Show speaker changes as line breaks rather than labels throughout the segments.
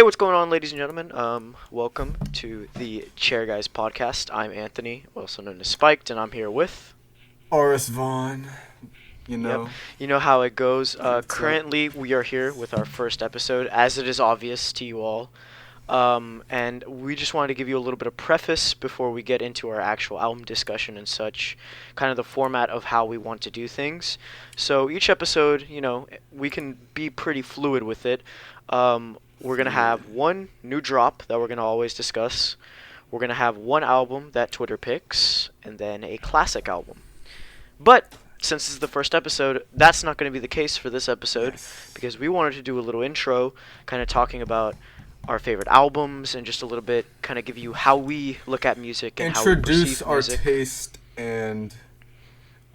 what's going on, ladies and gentlemen? Welcome to the Chair Guys podcast. I'm Anthony, also known as Spiked, and I'm here with.
Oris Vaughn, you know.
Yep. You know how it goes. Currently, we are here with our first episode, as it is obvious to you all. And we just wanted to give you a little bit of preface before we get into our actual album discussion and such, kind of the format of how we want to do things. So each episode, we can be pretty fluid with it. We're going to have one new drop that we're going to always discuss. We're going to have one album that Twitter picks, and then a classic album. But since this is the first episode, that's not going to be the case for this episode, because we wanted to do a little intro, kind of talking about our favorite albums and just a little bit kind of give you how we look at music and
introduce
how we perceive music.
Our taste and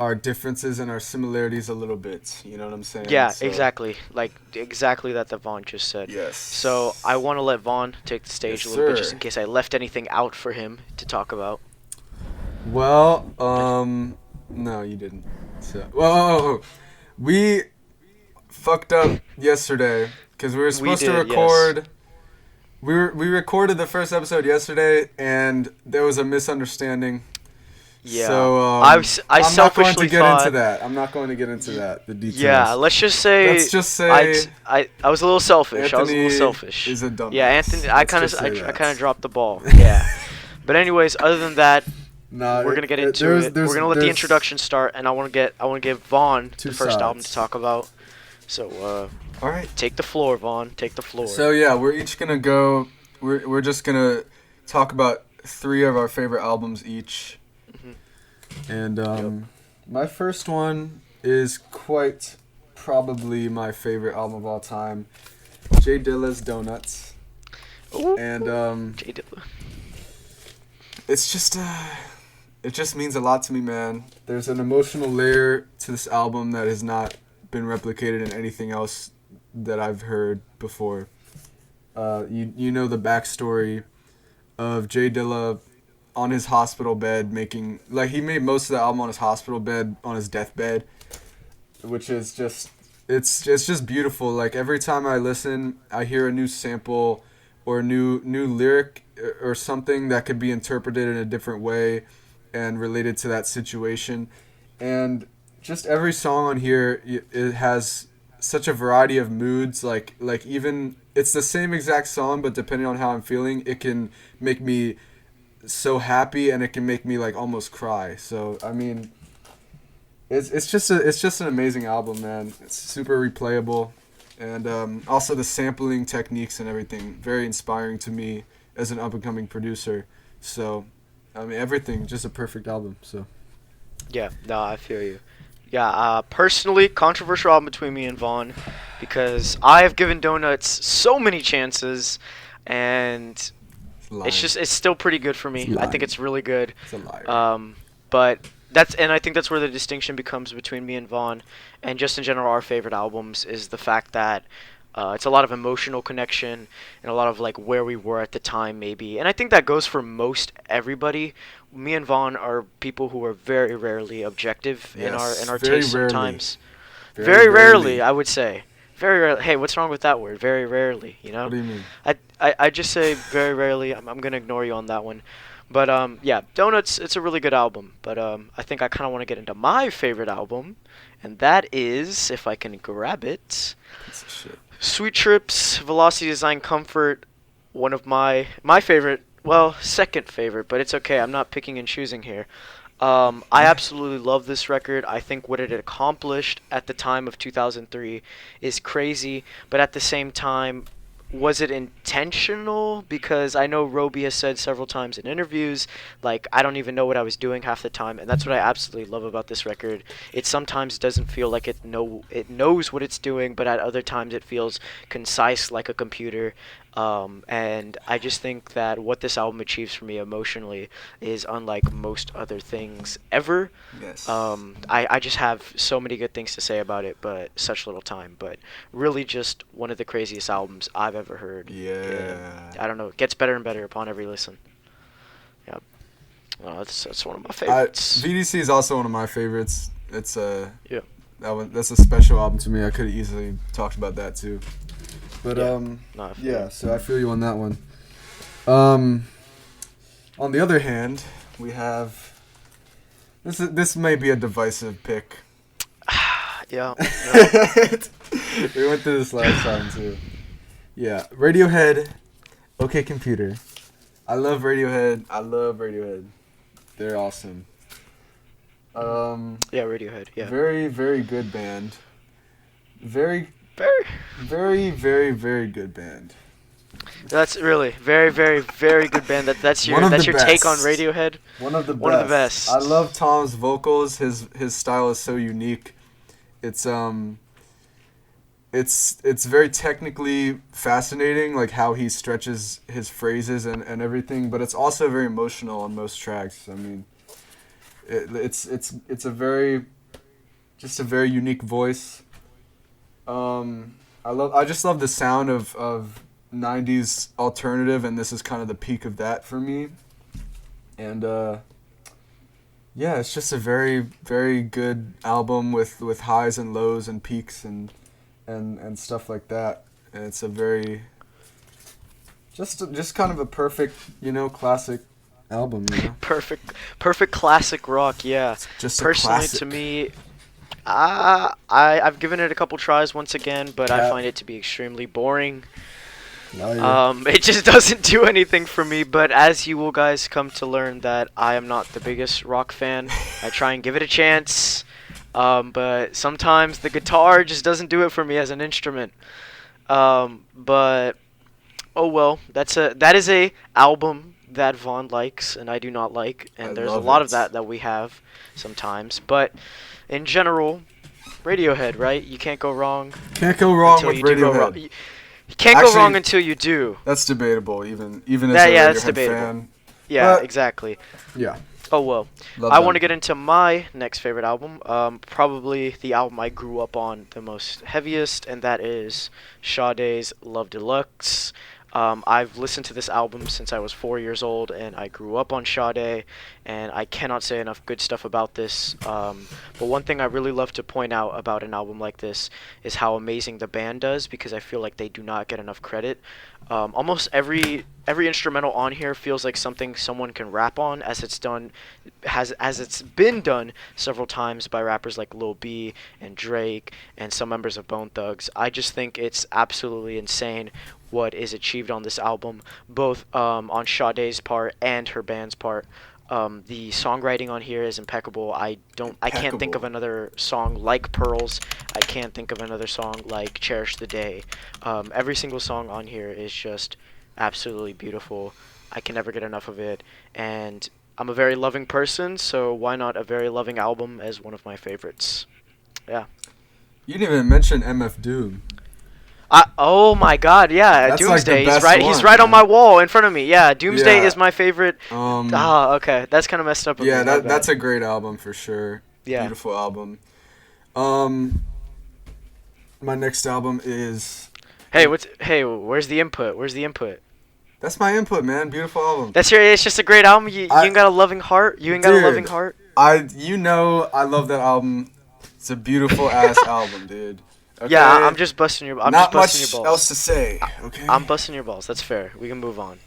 our differences and our similarities a little bit. You know what I'm saying?
Yeah, so. Exactly. Like exactly that Vaughn just said.
Yes.
So I want to let Vaughn take the stage a little bit just in case I left anything out for him to talk about.
Well, no, you didn't. So, whoa. We fucked up yesterday because we were supposed to record. Yes. We recorded the first episode yesterday, and there was a misunderstanding.
Yeah.
So
I selfishly
I'm not going to get into that. The details.
Yeah. Let's just say. I was a little selfish.
Anthony is a dumbass.
Yeah, Anthony. I kind of dropped the ball. Yeah. But anyways, other than that, we're gonna get into it. We're gonna let the introduction start, and I want to give Vaughn the first album to talk about. So.
All right.
Take the floor, Vaughn. Take the floor.
So yeah, we're each gonna go. We're just gonna talk about 3 of our favorite albums each. Mm-hmm. And my first one is quite probably my favorite album of all time, J Dilla's Donuts.
Ooh.
And
J Dilla.
It's just it just means a lot to me, man. There's an emotional layer to this album that has not been replicated in anything else that I've heard before. You know the backstory of J Dilla on his hospital bed he made most of the album on his hospital bed, on his deathbed, which is just it's just beautiful. Like every time I listen, I hear a new sample or a new lyric or something that could be interpreted in a different way and related to that situation. And just every song on here, it has such a variety of moods. Like even it's the same exact song, but depending on how I'm feeling, it can make me so happy and it can make me like almost cry. So I mean, it's just an amazing album, man. It's super replayable, and also the sampling techniques and everything very inspiring to me as an up and coming producer. So I mean, everything, just a perfect album. So
yeah, no, I feel you. Yeah, personally, controversial album between me and Vaughn, because I have given Donuts so many chances, and it's still pretty good for me. I think it's really good.
It's a liar.
But I think that's where the distinction becomes between me and Vaughn, and just in general, our favorite albums is the fact that it's a lot of emotional connection and a lot of like where we were at the time maybe. And I think that goes for most everybody. Me and Vaughn are people who are very rarely objective in our taste sometimes. Very rarely, I would say. Very rarely. Hey, what's wrong with that word? Very rarely, you know?
What do you mean?
I just say very rarely. I'm going to ignore you on that one. But yeah, Donuts, it's a really good album. But I think I kind of want to get into my favorite album, and that is, if I can grab it, Sweet Trips, Velocity Design Comfort, one of my favorite, well, second favorite, but it's okay. I'm not picking and choosing here. I absolutely love this record. I think what it had accomplished at the time of 2003 is crazy, but at the same time, was it intentional? Because I know Roby has said several times in interviews, like, I don't even know what I was doing half the time, and that's what I absolutely love about this record. It sometimes doesn't feel like it knows what it's doing, but at other times it feels concise like a computer. And I just think that what this album achieves for me emotionally is unlike most other things ever.
Yes.
I just have so many good things to say about it, but such little time. But really just one of the craziest albums I've ever heard.
Yeah.
I don't know. It gets better and better upon every listen. Yeah. Well, that's one of my favorites.
VDC is also one of my favorites. It's
yeah.
That's a special album to me. I could have easily talked about that too. But
Yeah. No, I feel
yeah.
you.
So I feel you on that one. Um, on the other hand, we have this may be a divisive pick.
Yeah. Yep.
We went through this last time too. Yeah, Radiohead. OK Computer. I love Radiohead. They're awesome.
Yeah, Radiohead. Yeah.
Very, very good band. Very,
Very.
very, very, very good band.
That's really very, very, very good band. That's
One of
that's
the
your take on
best.
Radiohead.
One of the
One of the
best.
best.
I love Tom's vocals. His style is so unique. It's it's very technically fascinating, like how he stretches his phrases and everything. But it's also very emotional on most tracks. I mean, it's a very just a very unique voice. I just love the sound of 90s alternative, and this is kind of the peak of that for me. And yeah, it's just a very, very good album with highs and lows and peaks and stuff like that. And it's a very just kind of a perfect, classic album,
Perfect classic rock. Yeah.
It's just a
Personally,
classic.
to me, I've given it a couple tries once again, but I
Yeah.
find it to be extremely boring.
Oh, yeah.
It just doesn't do anything for me. But as you will guys come to learn, that I am not the biggest rock fan. I try and give it a chance, but sometimes the guitar just doesn't do it for me as an instrument. But oh well, that is a album that Vaughn likes and I do not like, and
I
there's a
love
lot
it.
of that we have sometimes. But in general, Radiohead, right? You can't go wrong
Can't go wrong
until
with
you do go wrong.
Radiohead.
You can't go
Actually,
wrong until you do.
That's debatable, even as
That-
a
yeah, that's
Radiohead
debatable.
fan.
Yeah,
But-
exactly.
Yeah,
Oh well.
love
I
them.
want to get into my next favorite album. Probably the album I grew up on the most heaviest, and that is Sade's Love Deluxe. I've listened to this album since I was 4 years old, and I grew up on Sade, and I cannot say enough good stuff about this. But one thing I really love to point out about an album like this is how amazing the band does, because I feel like they do not get enough credit. Almost every instrumental on here feels like something someone can rap on, as it's been done several times by rappers like Lil B and Drake and some members of Bone Thugs. I just think it's absolutely insane what is achieved on this album, both on Sade's part and her band's part. The songwriting on here is impeccable. I can't think of
Impeccable.
another song like Pearls. I can't think of another song like Cherish the Day. Every single song on here is just absolutely beautiful. I can never get enough of it, and I'm a very loving person, so why not a very loving album as one of my favorites? Yeah.
You didn't even mention MF Doom.
Oh my God! Yeah,
That's like the
Doomsday.
best
He's right. He's
one,
right on
man.
my wall in front of me. Yeah, Doomsday
Yeah.
is my favorite. Okay, that's kind of messed up. Of
Yeah,
me, my
that's
bad.
a great album for sure.
Yeah.
Beautiful album. Um, my next album is
Hey, where's the input? Where's the input?
that's my input, man. Beautiful album.
It's just a great album. You
I-
ain't got a loving heart. You ain't got a
Dude.
loving heart.
I love that album. It's a beautiful ass album, dude. Okay?
Yeah, I'm just busting your. I'm
Not
just busting
much
your balls.
else to say. Okay.
I'm busting your balls. That's fair. We can move on.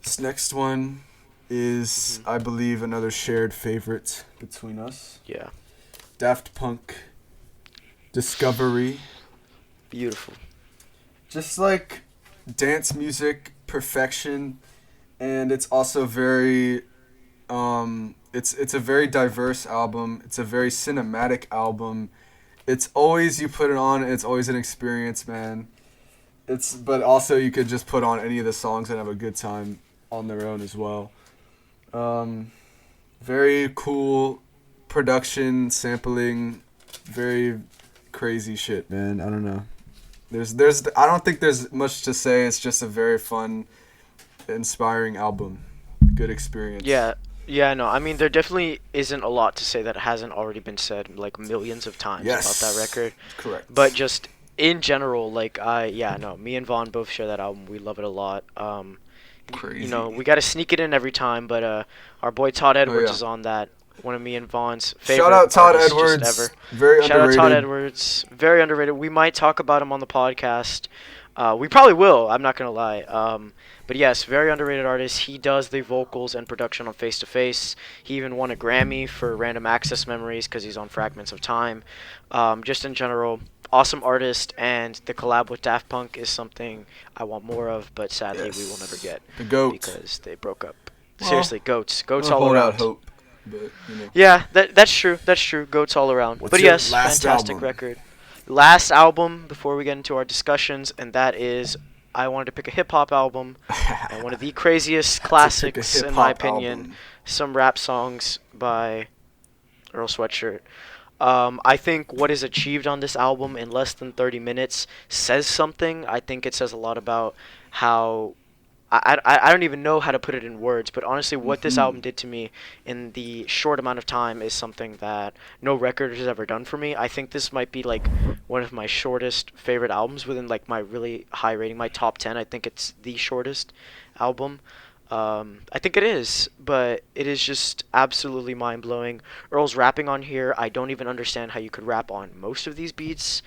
This next one is,
Mm-hmm.
I believe, another shared favorite between us.
Yeah,
Daft Punk. Discovery.
beautiful.
Just like dance music perfection, and it's also very it's a very diverse album. It's a very cinematic album. It's always, you put it on, it's always an experience, man. But also you could just put on any of the songs and have a good time on their own as well. Very cool production, sampling, very crazy shit, man. I don't know. I don't think there's much to say. It's just a very fun, inspiring album. Good experience.
Yeah, no. I mean, there definitely isn't a lot to say that hasn't already been said like millions of times
Yes.
about that record.
Correct.
But just in general, like me and Vaughn both share that album. We love it a lot.
Crazy.
You know, we got to sneak it in every time, but our boy Todd Edwards
yeah.
is on that. One of me and Vaughn's favorite
Shout out Todd
artists just
Edwards.
ever.
Very
Shout out
underrated.
Todd Edwards. Very underrated. We might talk about him on the podcast. We probably will. I'm not gonna lie. But yes, very underrated artist. He does the vocals and production on Face to Face. He even won a Grammy for Random Access Memories because he's on Fragments of Time. Just in general, awesome artist, and the collab with Daft Punk is something I want more of, but sadly we will never
Yes,
get
the goat.
because they broke up.
Well,
Seriously, goats,
I'm
goats
gonna
all
hold out
around.
hope, but you know.
Yeah, that's true. That's true. Goats all around.
What's
But
your
yes,
last
fantastic
album?
record. Last album before we get into our discussions, and that is I wanted to pick a hip hop album and one of the craziest
Had to pick a
classics
hip
in my
hop
opinion,
album.
some rap songs by Earl Sweatshirt. I think what is achieved on this album in less than 30 minutes says something. I think it says a lot about how I don't even know how to put it in words, but honestly, what this
Hmm.
album did to me in the short amount of time is something that no record has ever done for me. I think this might be like one of my shortest favorite albums within like my really high rating, my top 10. I think it's the shortest album. I think it is, but it is just absolutely mind blowing. Earl's rapping on here. I don't even understand how you could rap on most of these beats.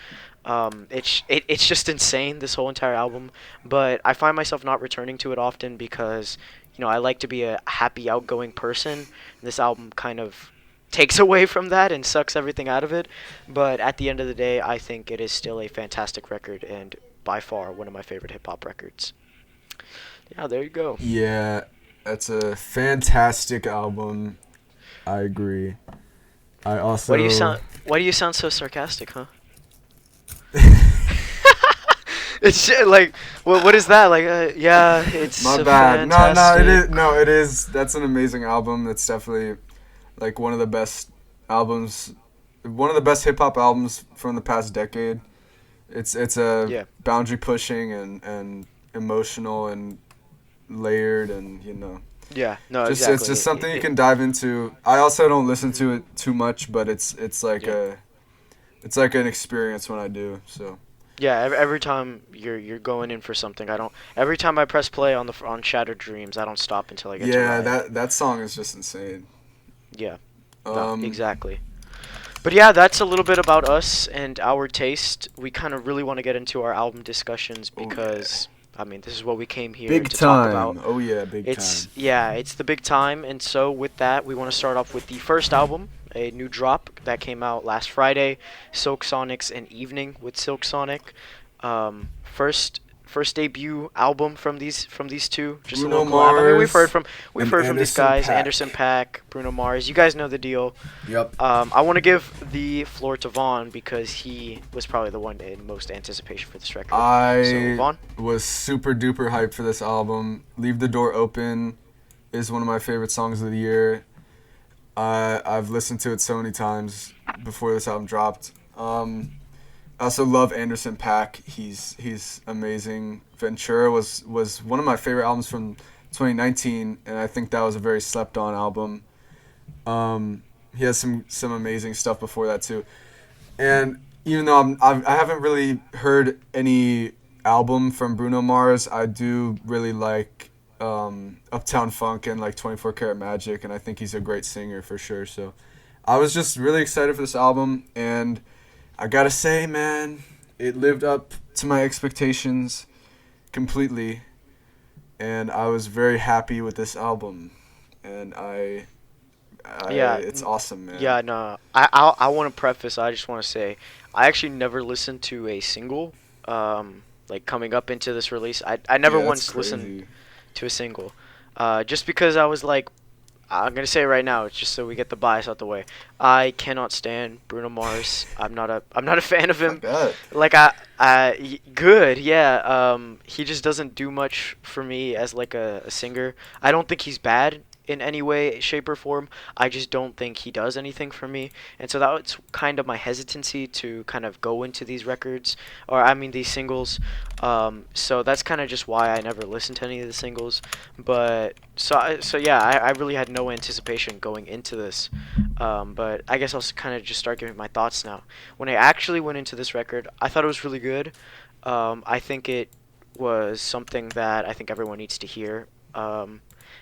It's just insane, this whole entire album, but I find myself not returning to it often because I like to be a happy, outgoing person. This album kind of takes away from that and sucks everything out of it. But at the end of the day, I think it is still a fantastic record and by far one of my favorite hip hop records. Yeah, there you go.
Yeah, that's a fantastic album. I agree. I
Why do you
also.
sound Why do you sound so sarcastic, huh? It's like what is that? Like yeah, it's
My
a
bad. No, no, it is.
fantastic.
No, it is. That's an amazing album. It's definitely like one of the best albums, one of the best hip hop albums from the past decade. It's a
Yeah.
boundary pushing and emotional and layered and
Yeah, no,
just it's
exactly.
just something you can dive into. I also don't listen
Mhm.
to it too much, but it's like
Yeah.
an experience when I do. So
Yeah, every time you're going in for something, I don't. Every time I press play on on Shattered Dreams, I don't stop until I get to
yeah,
Riot.
that song is just insane.
Yeah, no,
Um,
exactly. But yeah, that's a little bit about us and our taste. We kind of really want to get into our album discussions
oh yeah,
because I mean, this is what we came here
big
to talk about.
time. Oh yeah, big time.
It's the big time, and so with that, we want to start off with the first album, a new drop that came out last Friday, Silk Sonic's An Evening with Silk Sonic. First debut album from these two, just a little
Bruno
collab. I mean,
Mars
we've
and
heard from these
Anderson
guys,
Paak.
Anderson Paak, Bruno Mars. You guys know the deal.
Yep.
I want to give the floor to Vaughn because he was probably the one in most anticipation for this record. So
I
Vaughn.
was super duper hyped for this album. Leave the Door Open is one of my favorite songs of the year. I've listened to it so many times before this album dropped. I also love Anderson Paak. He's amazing. Ventura was one of my favorite albums from 2019, and I think that was a very slept on album. He has some amazing stuff before that too. And even though I haven't really heard any album from Bruno Mars, I do really like Uptown Funk and like 24 Karat Magic, and I think he's a great singer for sure. So I was just really excited for this album, and I gotta say, man, it lived up to my expectations completely, and I was very happy with this album, and
Yeah,
it's awesome, man.
yeah, no. I want to preface. I just want to say, I actually never listened to a single. Like coming up into this release, I never
Yeah, that's
once listened
crazy.
to a single. Just because I was like, I'm gonna say it right now, just so we get the bias out the way. I cannot stand Bruno Mars. I'm not a fan of
I
him.
bet.
Like good, yeah. He just doesn't do much for me as like a singer. I don't think he's bad in any way, shape, or form. I just don't think he does anything for me, and so that was kind of my hesitancy to kind of go into these records, or I mean these singles. So that's kind of just why I never listened to any of the singles. But so yeah, I really had no anticipation going into this. But I guess I'll kind of just start giving my thoughts now. When I actually went into this record, I thought it was really good. I think it was something that I think everyone needs to hear.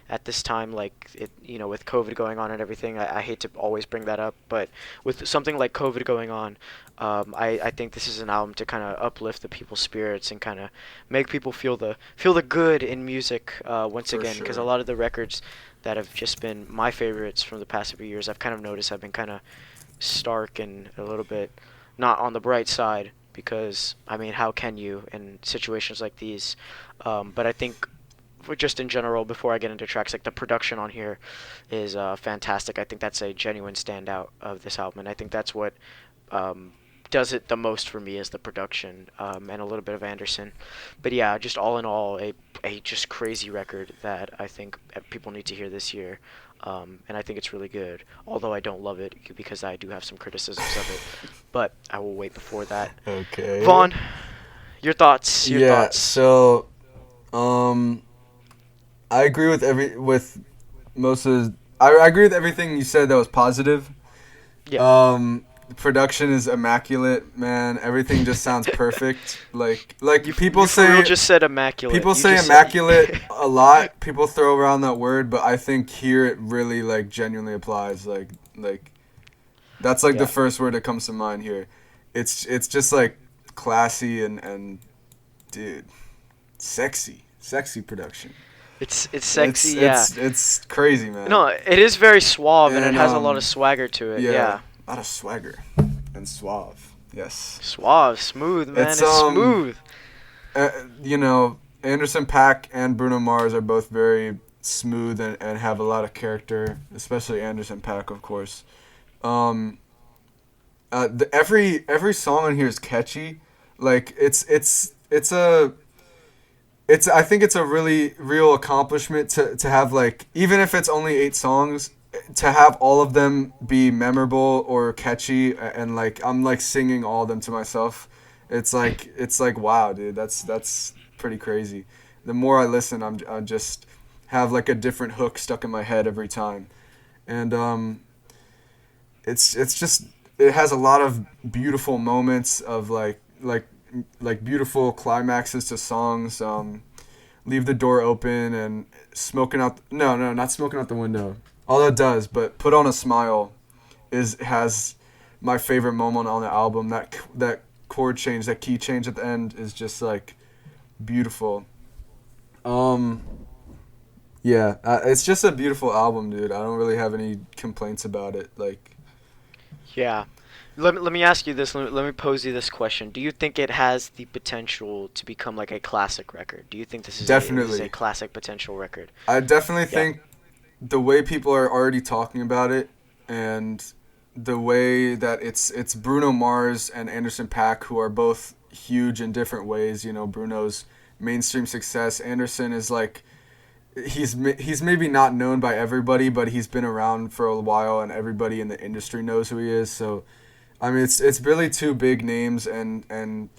at this time, like with COVID going on and everything. I hate to always bring that up, but with something like COVID going on, I think this is an album to kind of uplift the people's spirits and kind of make people feel the good in music once
For
again. Because a
sure.
lot of the records that have just been my favorites from the past few years, I've kind of noticed have been kind of stark and a little bit not on the bright side. Because I mean, how can you in situations like these? But I think just in general, before I get into tracks, like the production on here is fantastic. I think that's a genuine standout of this album, and I think that's what um, does it the most for me is the production and a little bit of Anderson. But yeah, just all in all, a just crazy record that I think people need to hear this year. And I think it's really good, although I don't love it because I do have some criticisms of it. But I will wait before that.
Okay.
Vaughn, your thoughts. Your
Yeah.
thoughts.
So, um, I agree with most of. I agree with everything you said that was positive.
Yeah.
The production is immaculate, man. Everything just sounds perfect. Like
You for real just said immaculate.
people
You
say
just said.
immaculate a lot. People throw around that word, but I think here it really like genuinely applies. Like that's like the
Yeah.
first word that comes to mind here. It's just like classy and dude, sexy production.
It's
It's
sexy, yeah.
it's it's crazy, man.
No, it is very suave and it
And
has a lot of swagger to it.
yeah,
Yeah.
a lot of swagger and suave. Yes.
Suave, smooth, man.
It's
It's smooth.
uh, you know, Anderson .Paak and Bruno Mars are both very smooth and have a lot of character, especially Anderson .Paak, of course. Um, every song on here is catchy. Like it's I think it's a really real accomplishment to have like even if it's only 8 songs to have all of them be memorable or catchy and like I'm like singing all of them to myself. It's like wow, dude, that's pretty crazy. The more I listen, I just have like a different hook stuck in my head every time. And it's just it has a lot of beautiful moments of like beautiful climaxes to songs. Leave the door open and smoking out. No, not smoking out the window. Although it does, but put on a smile has my favorite moment on the album. That chord change, that key change at the end is just like beautiful. Um, yeah, it's just a beautiful album, dude. I don't really have any complaints about it. Like,
Yeah. Let me ask you this. Let me pose you this question. Do you think it has the potential to become like a classic record? Do you think this is a
definitely,
classic potential record?
I definitely
Yeah.
think the way people are already talking about it and the way that it's Bruno Mars and Anderson .Paak who are both huge in different ways. You know, Bruno's mainstream success. Anderson is like he's maybe not known by everybody, but he's been around for a while, and everybody in the industry knows who he is. So, I mean, it's really two big names, and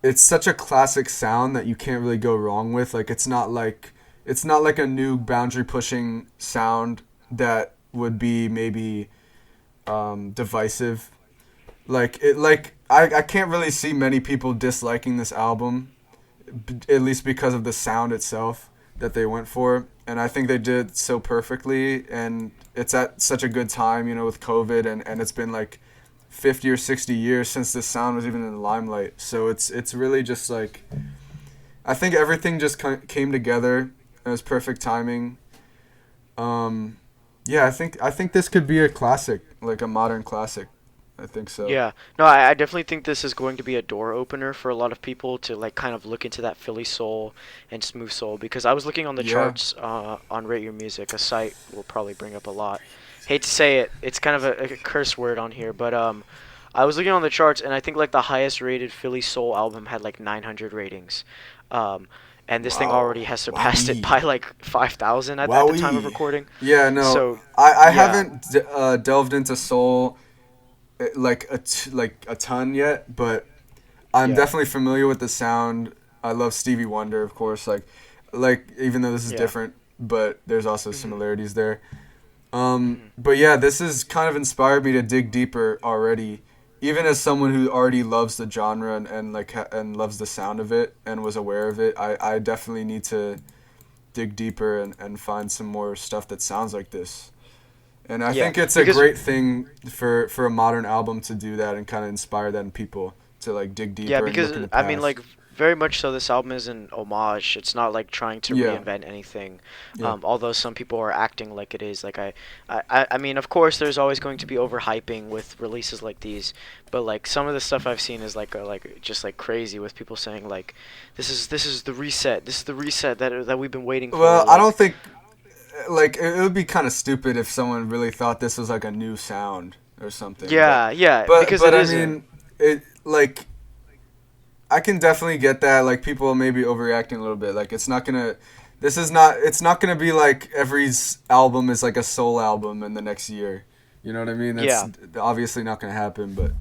it's such a classic sound that you can't really go wrong with. Like it's not like a new boundary pushing sound that would be maybe divisive. I can't really see many people disliking this album, at least because of the sound itself that they went for. And I think they did so perfectly. And it's at such a good time, with COVID. And it's been like 50 or 60 years since this sound was even in the limelight. So it's really just like, I think everything just came together. It was perfect timing. Um, yeah, I think this could be a classic, like a modern classic. I think so.
Yeah. No, I definitely think this is going to be a door opener for a lot of people to like kind of look into that Philly soul and smooth soul because I was looking on the
Yeah.
charts on Rate Your Music, a site we'll probably bring up a lot. Hate to say it, it's kind of a curse word on here, but I was looking on the charts and I think like the highest rated Philly soul album had like 900 ratings. Um, and this thing
Wow.
already has surpassed it by
Wowee.
like 5,000 at the time of
Wowee.
recording.
Yeah, no,
So,
I
yeah.
haven't delved into soul like a ton yet, but I'm
Yeah.
definitely familiar with the sound. I love Stevie Wonder, of course. Like even though this is
Yeah.
different, but there's also
Mhm.
similarities there.
Mhm.
But yeah, this has kind of inspired me to dig deeper already. Even as someone who already loves the genre and loves the sound of it and was aware of it, I definitely need to dig deeper and find some more stuff that sounds like this. And I
Yeah,
think it's a
because
great thing for a modern album to do that and kind of inspire that in people to like dig
Yeah,
deeper and look in
because
the
I mean,
past.
like, very much so. This album is an homage. It's not like trying to
Yeah,
reinvent anything.
yeah.
Although some people are acting like it is. Like I mean, of course, there's always going to be overhyping with releases like these. But like some of the stuff I've seen is like just like crazy with people saying like, this is the reset. This is the reset that we've been waiting for.
Well, I don't
Like,
think like it would be kind of stupid if someone really thought this was like a new sound or something. But
yeah, yeah,
but
because
but
it
I
isn't.
mean it like I can definitely get that. Like people may be overreacting a little bit. Like it's not gonna. This is not. It's not gonna be like every album is like a soul album in the next year. You know what I mean? That's
Yeah.
obviously not gonna happen. But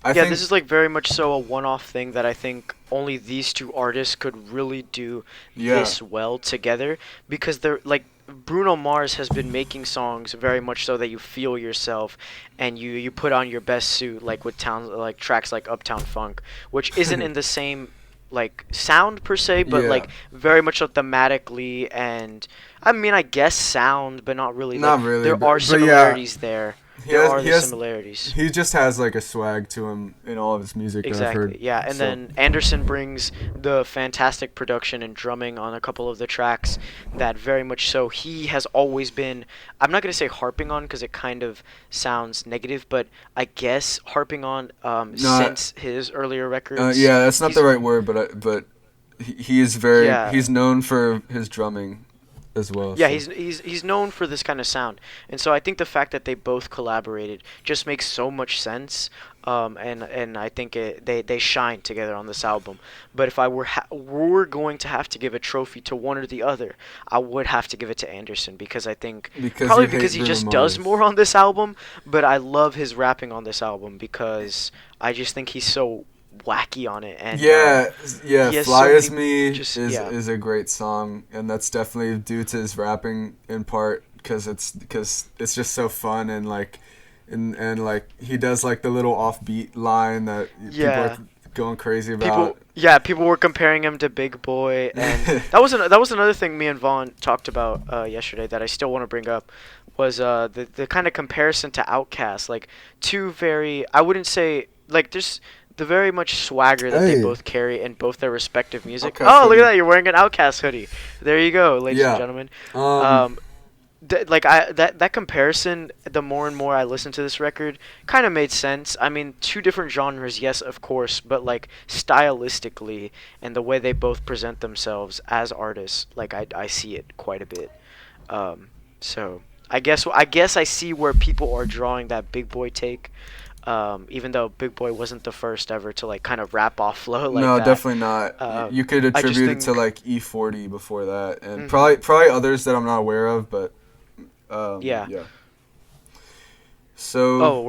I
Yeah, this
think
is like very much so a one-off thing that I think only these two artists could really do
yeah,
this well together because they're like Bruno Mars has been making songs very much so that you feel yourself and you put on your best suit like with town like tracks like Uptown Funk, which isn't in the same like sound per se, but
yeah.
like very much so thematically and I mean I guess sound, but not really like
Not really,
there are
but yeah.
similarities there.
He
There
has
are
he
the
has
similarities.
he just has like a swag to him in all of his music that I've heard.
Exactly. Yeah, and
So
then Anderson brings the fantastic production and drumming on a couple of the tracks that very much so he has always been I'm not going to say harping on because it kind of sounds negative, but I guess harping on
no,
since his earlier records.
yeah, that's not the
He's
right word, but he is very
yeah,
he's known for his drumming as well.
yeah,
So
he's known for this kind of sound, and so I think the fact that they both collaborated just makes so much sense. And I think they shine together on this album. But if I were going to have to give a trophy to one or the other, I would have to give it to Anderson because I think
because you
probably because
hate
he
Bruno
just does
Mars.
more on this album. But I love his rapping on this album because I just think he's so wacky on it, and
Yeah, yeah.
he has
"Fly
so
as
many
Me"
just yeah.
is a great song, and that's definitely due to his rapping in part because it's just so fun and like and like he does like the little offbeat line that people are
Yeah,
going crazy about.
people were comparing him to Big Boy, and that was another thing me and Vaughn talked about yesterday that I still want to bring up was the kind of comparison to Outkast, like two very I wouldn't say like there's the very much swagger that they
Hey,
both carry in both their respective music.
Outcast
Oh, look at
hoodie.
that! You're wearing an Outkast hoodie. There you go, ladies and
Yeah.
gentlemen.
Um.
Um, like that comparison, the more and more I listened to this record, kind of made sense. I mean, two different genres, yes, of course, but like stylistically and the way they both present themselves as artists, like I see it quite a bit. So I guess I see where people are drawing that Big Boy take. Even though Big Boy wasn't the first ever to like kind of rap off flow like
No,
that.
definitely not.
Uh,
You could
I just
attribute it to
think,
like E40 before that, and
hmm
probably others that I'm not aware of, but
yeah.
yeah. So
Oh,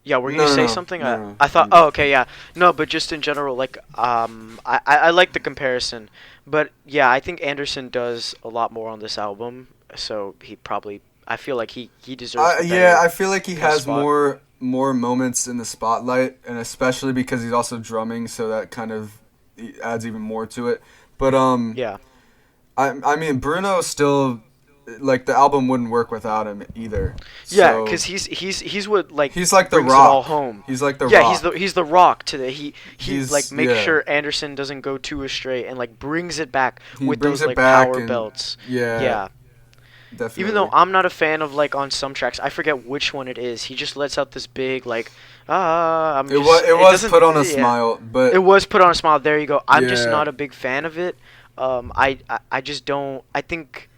yeah, were you
no,
gonna
no,
say
no,
something?
no,
I
no.
thought. Oh, okay, yeah. No, but just in general, like, I like the comparison, but yeah, I think Anderson does a lot more on this album, so he probably. I feel like he deserves the
Yeah,
better
I feel like he
kind of
has
spot.
more moments in the spotlight, and especially because he's also drumming, so that kind of adds even more to it. But
Yeah,
I mean Bruno still like the album wouldn't work without him either.
yeah,
So
cause he's what like
he's like the
brings it all
Rock.
home.
He's like the
Yeah,
Rock.
he's the rock to the he like
He's
makes
yeah.
sure Anderson doesn't go too astray and like brings it back
He
with
brings
those
it
like
back
power
and
belts.
yeah,
Yeah. Even though
definitely.
I'm not a fan of like on some tracks, I forget which one it is. He just lets out this big like I'm just
It
it
was
doesn't
put on a
yeah.
smile,
It
but
was put on a smile. There you go. I'm just
yeah,
not a big fan of it. I just don't I think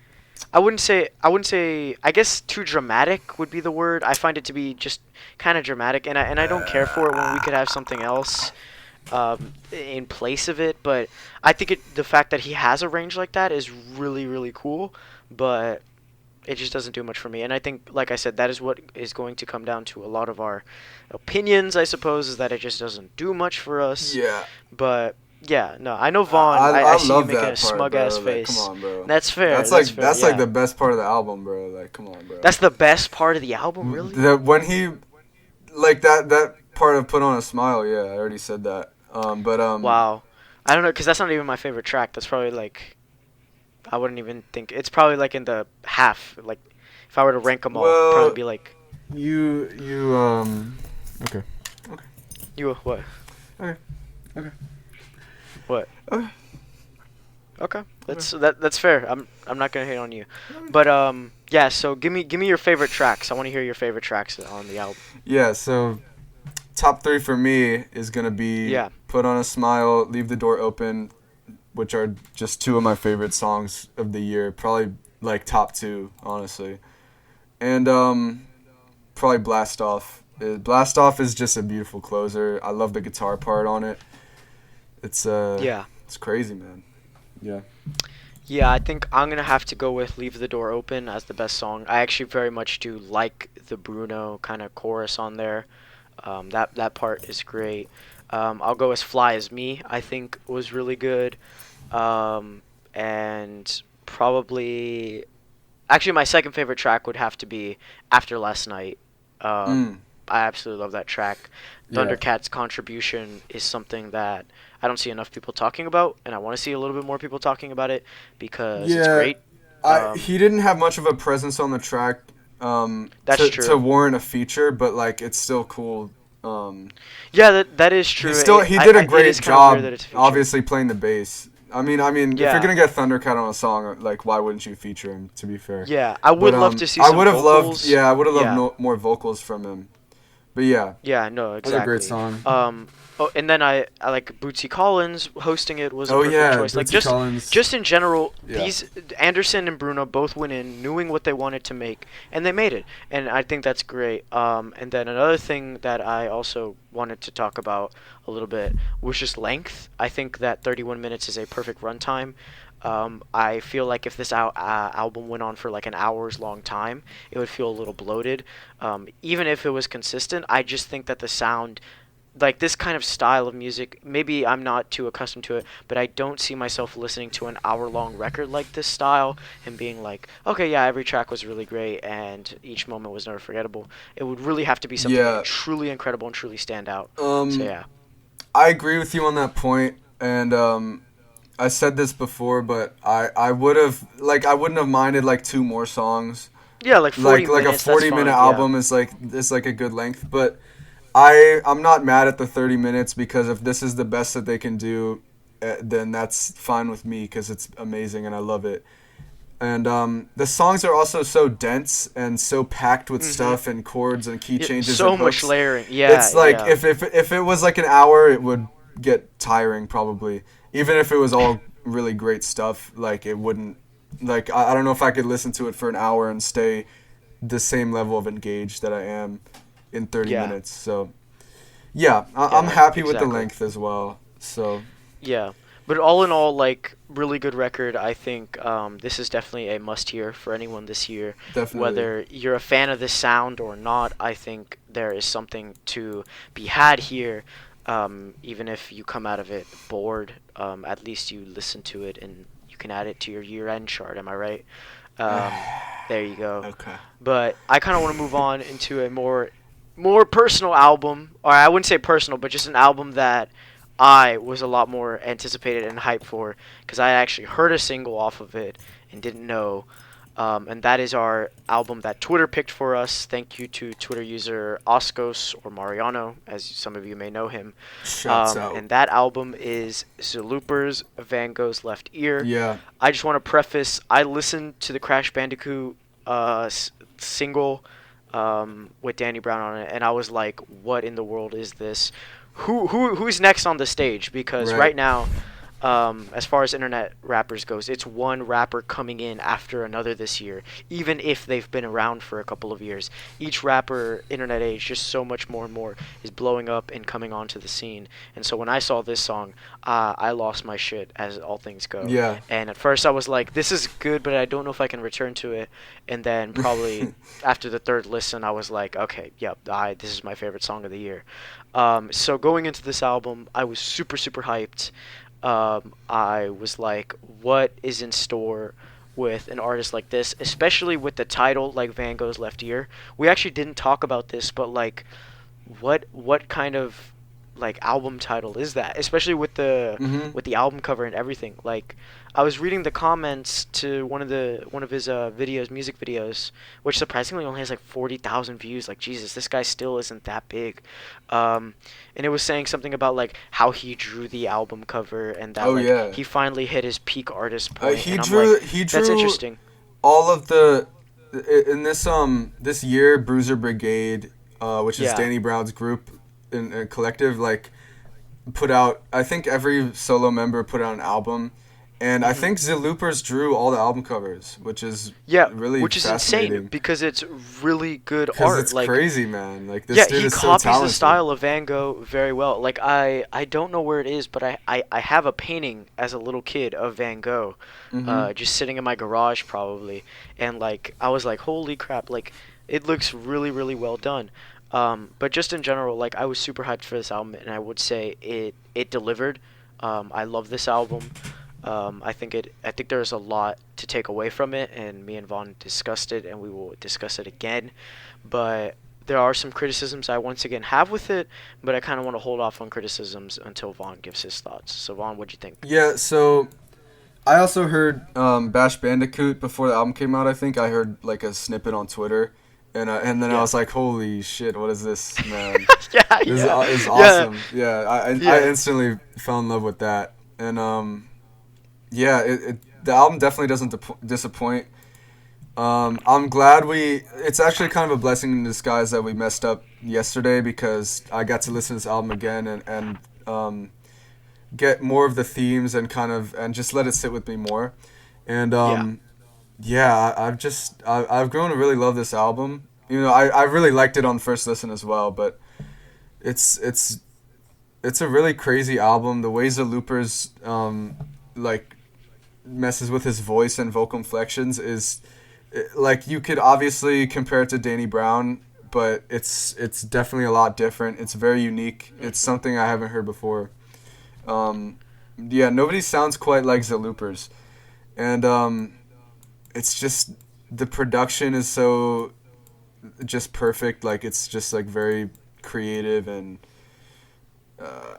I wouldn't say I guess too dramatic would be the word. I find it to be just kind of dramatic and I don't care for it when we could have something else in place of it, but I think the fact that he has a range like that is really really cool, but it just doesn't do much for me. And I think, like I said, that is what is going to come down to a lot of our opinions, I suppose, is that it just doesn't do much for us.
yeah.
But yeah, no, I know Vaughn. I
I
see you
love
making a
that part,
smug
bro.
ass
Like, come
face.
on, bro.
That's fair. That's fair.
That's like
Yeah,
the best part of the album, bro. Like, come on, bro.
that's the best part of the album, really.
When he like that part of "Put on a Smile," yeah, I already said that. But
Wow. I don't know, cause that's not even my favorite track. That's probably like I wouldn't even think it's probably like in the half. Like if I were to rank them all, it'd probably
Well,
be like
you. Okay. Okay.
you what
Okay. Okay.
what.
Okay.
Okay,
Okay.
that's fair. I'm not gonna hate on you,
Okay.
but yeah. So give me your favorite tracks. I want to hear your favorite tracks on the album.
Yeah. So top three for me is gonna be
Yeah,
"Put on a Smile," "Leave the Door Open," which are just two of my favorite songs of the year. Probably like top two, honestly. And probably "Blast Off." "Blast Off" is just a beautiful closer. I love the guitar part on it.
yeah,
It's crazy, man. Yeah.
yeah. I think I'm gonna have to go with "Leave the Door Open" as the best song. I actually very much do like the Bruno kind of chorus on there. That part is great. I'll go as "Fly as Me." I think was really good. And probably actually my second favorite track would have to be "After Last Night." Um,
Mm.
I absolutely love that track.
Yeah.
Thundercat's contribution is something that I don't see enough people talking about, and I want to see a little bit more people talking about it because it's
Yeah.
great.
He didn't have much of a presence on the track
That's
to
true.
warrant a feature, but like it's still cool. Um,
Yeah, that is true.
he did a
It is
great
kind of weird that
job,
it's a feature.
obviously playing the bass. I mean, if you're
Yeah,
gonna get Thundercat on a song, like why wouldn't you feature him? To be fair,
yeah. I
but
would love to see
I
some
would have loved,
vocals.
yeah, I would have loved
Yeah,
more vocals from him. But yeah,
yeah. No,
another great
exactly.
song.
Oh, and then I like Bootsy Collins hosting it was a
Oh
perfect
yeah,
choice. Like
Bootsy Collins.
just in general,
Yeah.
these Anderson and Bruno both went in knowing what they wanted to make, and they made it. And I think that's great. And then another thing that I also wanted to talk about a little bit was just length. I think that 31 minutes is a perfect runtime. I feel like if this album went on for like an hour's long time, it would feel a little bloated. Even if it was consistent, I just think that the sound like this kind of style of music, maybe I'm not too accustomed to it, but I don't see myself listening to an hour long record like this style and being like, okay, yeah, every track was really great and each moment was never forgettable. It would really have to be something
Yeah.
truly incredible and truly stand out. So
Um,
yeah.
I agree with you on that point, and I said this before, but I would have I wouldn't have minded like two more songs.
Yeah, like 40
Like a
minutes, that's
40-minute
fine. Yeah.
album is like a good length, but I'm not mad at the 30 minutes because if this is the best that they can do, then that's fine with me because it's amazing and I love it. And the songs are also so dense and so packed with
Mhm.
stuff and chords and key
Yeah,
changes and
so much
hooks.
layering. Yeah,
It's like
yeah.
if it was like an hour, it would get tiring probably. Even if it was all really great stuff, like it wouldn't. Like I don't know if I could listen to it for an hour and stay the same level of engaged that I am in 30
Yeah.
minutes. So yeah, I'm
Yeah,
happy with the
exactly.
length as well. So
Yeah, but all in all, like really good record. I think this is definitely a must hear for anyone this year.
definitely,
Whether you're a fan of this sound or not, I think there is something to be had here. Even if you come out of it bored, at least you listen to it and you can add it to your year-end chart. Am I right? Um, there you go.
okay.
But I kind of want to move on into a more personal album, or I wouldn't say personal, but just an album that I was a lot more anticipated and hyped for because I actually heard a single off of it and didn't know. And that is our album that Twitter picked for us. Thank you to Twitter user Oscos or Mariano, as some of you may know him.
Shouts out.
And that album is Zelooperz, Van Gogh's Left Ear.
Yeah.
I just want to preface, I listened to the Crash Bandicoot single with Danny Brown on it, and I was like, "What in the world is this? Who's next on the stage?" Because
Right.
right now, as far as internet rappers goes, it's one rapper coming in after another this year. Even if they've been around for a couple of years, each rapper, internet age, just so much more and more is blowing up and coming onto the scene. And so when I saw this song, I lost my shit, as all things go.
Yeah.
And at first I was like, "This is good, but I don't know if I can return to it." And then probably after the third listen, I was like, "Okay, yep, this is my favorite song of the year." So going into this album, I was super super hyped. I was like, what is in store with an artist like this, especially with the title like Van Gogh's Left Ear? We actually didn't talk about this, but like, what kind of like album title is that, especially
Mhm.
with the album cover and everything. Like, I was reading the comments to one of his videos, music videos, which surprisingly only has like 40,000 views. Like, Jesus, this guy still isn't that big. And it was saying something about like how he drew the album cover and that
Oh
like
yeah.
he finally hit his peak artist point.
He
And I'm like,
drew he
that's
drew
interesting.
all of the in this year Bruiser Brigade, which is
Yeah.
Danny Brown's group in collective, like put out. I think every solo member put out an album, and I
hmm
think Zelooperz drew all the album covers, which is
Yeah,
really
which is insane
fascinating.
because it's really good
Because
art.
it's
Like,
crazy, man. Like this
yeah,
dude
he
is so
copies the
talented.
style of Van Gogh very well. Like, I don't know where it is, but I have a painting as a little kid of Van Gogh,
Mhm.
just sitting in my garage probably, and like I was like, holy crap! Like, it looks really really well done. But just in general, like I was super hyped for this album, and I would say it delivered. I love this album. I think there's a lot to take away from it, and me and Vaughn discussed it, and we will discuss it again. But there are some criticisms I once again have with it, but I kind of want to hold off on criticisms until Vaughn gives his thoughts. So Vaughn, what'd you think?
Yeah. So I also heard Bash Bandicoot before the album came out. I think I heard like a snippet on Twitter, and then I
Yeah.
was like, "Holy shit! What is this, man?
Yeah,
This
yeah,
is
yeah,
awesome!" Yeah, I
yeah.
instantly fell in love with that, and yeah, the album definitely doesn't disappoint. I'm glad we. It's actually kind of a blessing in disguise that we messed up yesterday because I got to listen to this album again and get more of the themes and kind of and just let it sit with me more. And
Yeah.
yeah, I've grown to really love this album. You know, I really liked it on first listen as well, but it's it's it's a really crazy album. The way Zelooperz like messes with his voice and vocal inflections is like you could obviously compare it to Danny Brown, but it's definitely a lot different. It's very unique. It's
hmm
something I haven't heard before. Um, yeah, nobody sounds quite like Zelooperz, and it's just the production is so just perfect. Like it's just like very creative and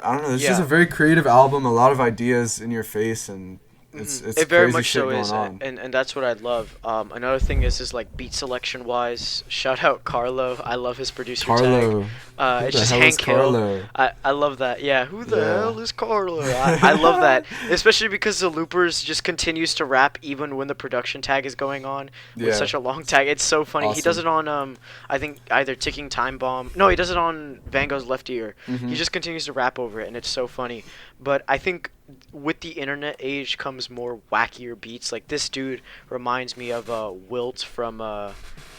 I don't know. It's just a
Yeah.
very creative album. A lot of ideas in your face, and it's
It very
crazy
much
shit
so
going
is,
on.
and that's what I love. Another thing is like beat selection wise. Shout out Carlo. I love his producer tag.
Carlo, who
It's
the
just
hell is
Hank Hill.
Carlo?
I love that. Yeah, who the
Yeah.
hell is Carlo? I love that, especially because the Loopers just continues to rap even when the production tag is going on with
Yeah.
such a long tag. It's so funny. He does
Awesome.
it on I think either Ticking Time Bomb. No, he does it on Van Gogh's Left Ear. He
Mhm.
just continues to rap over it, and it's so funny. But I think with the internet age comes more wackier beats. Like this dude reminds me of Wilt from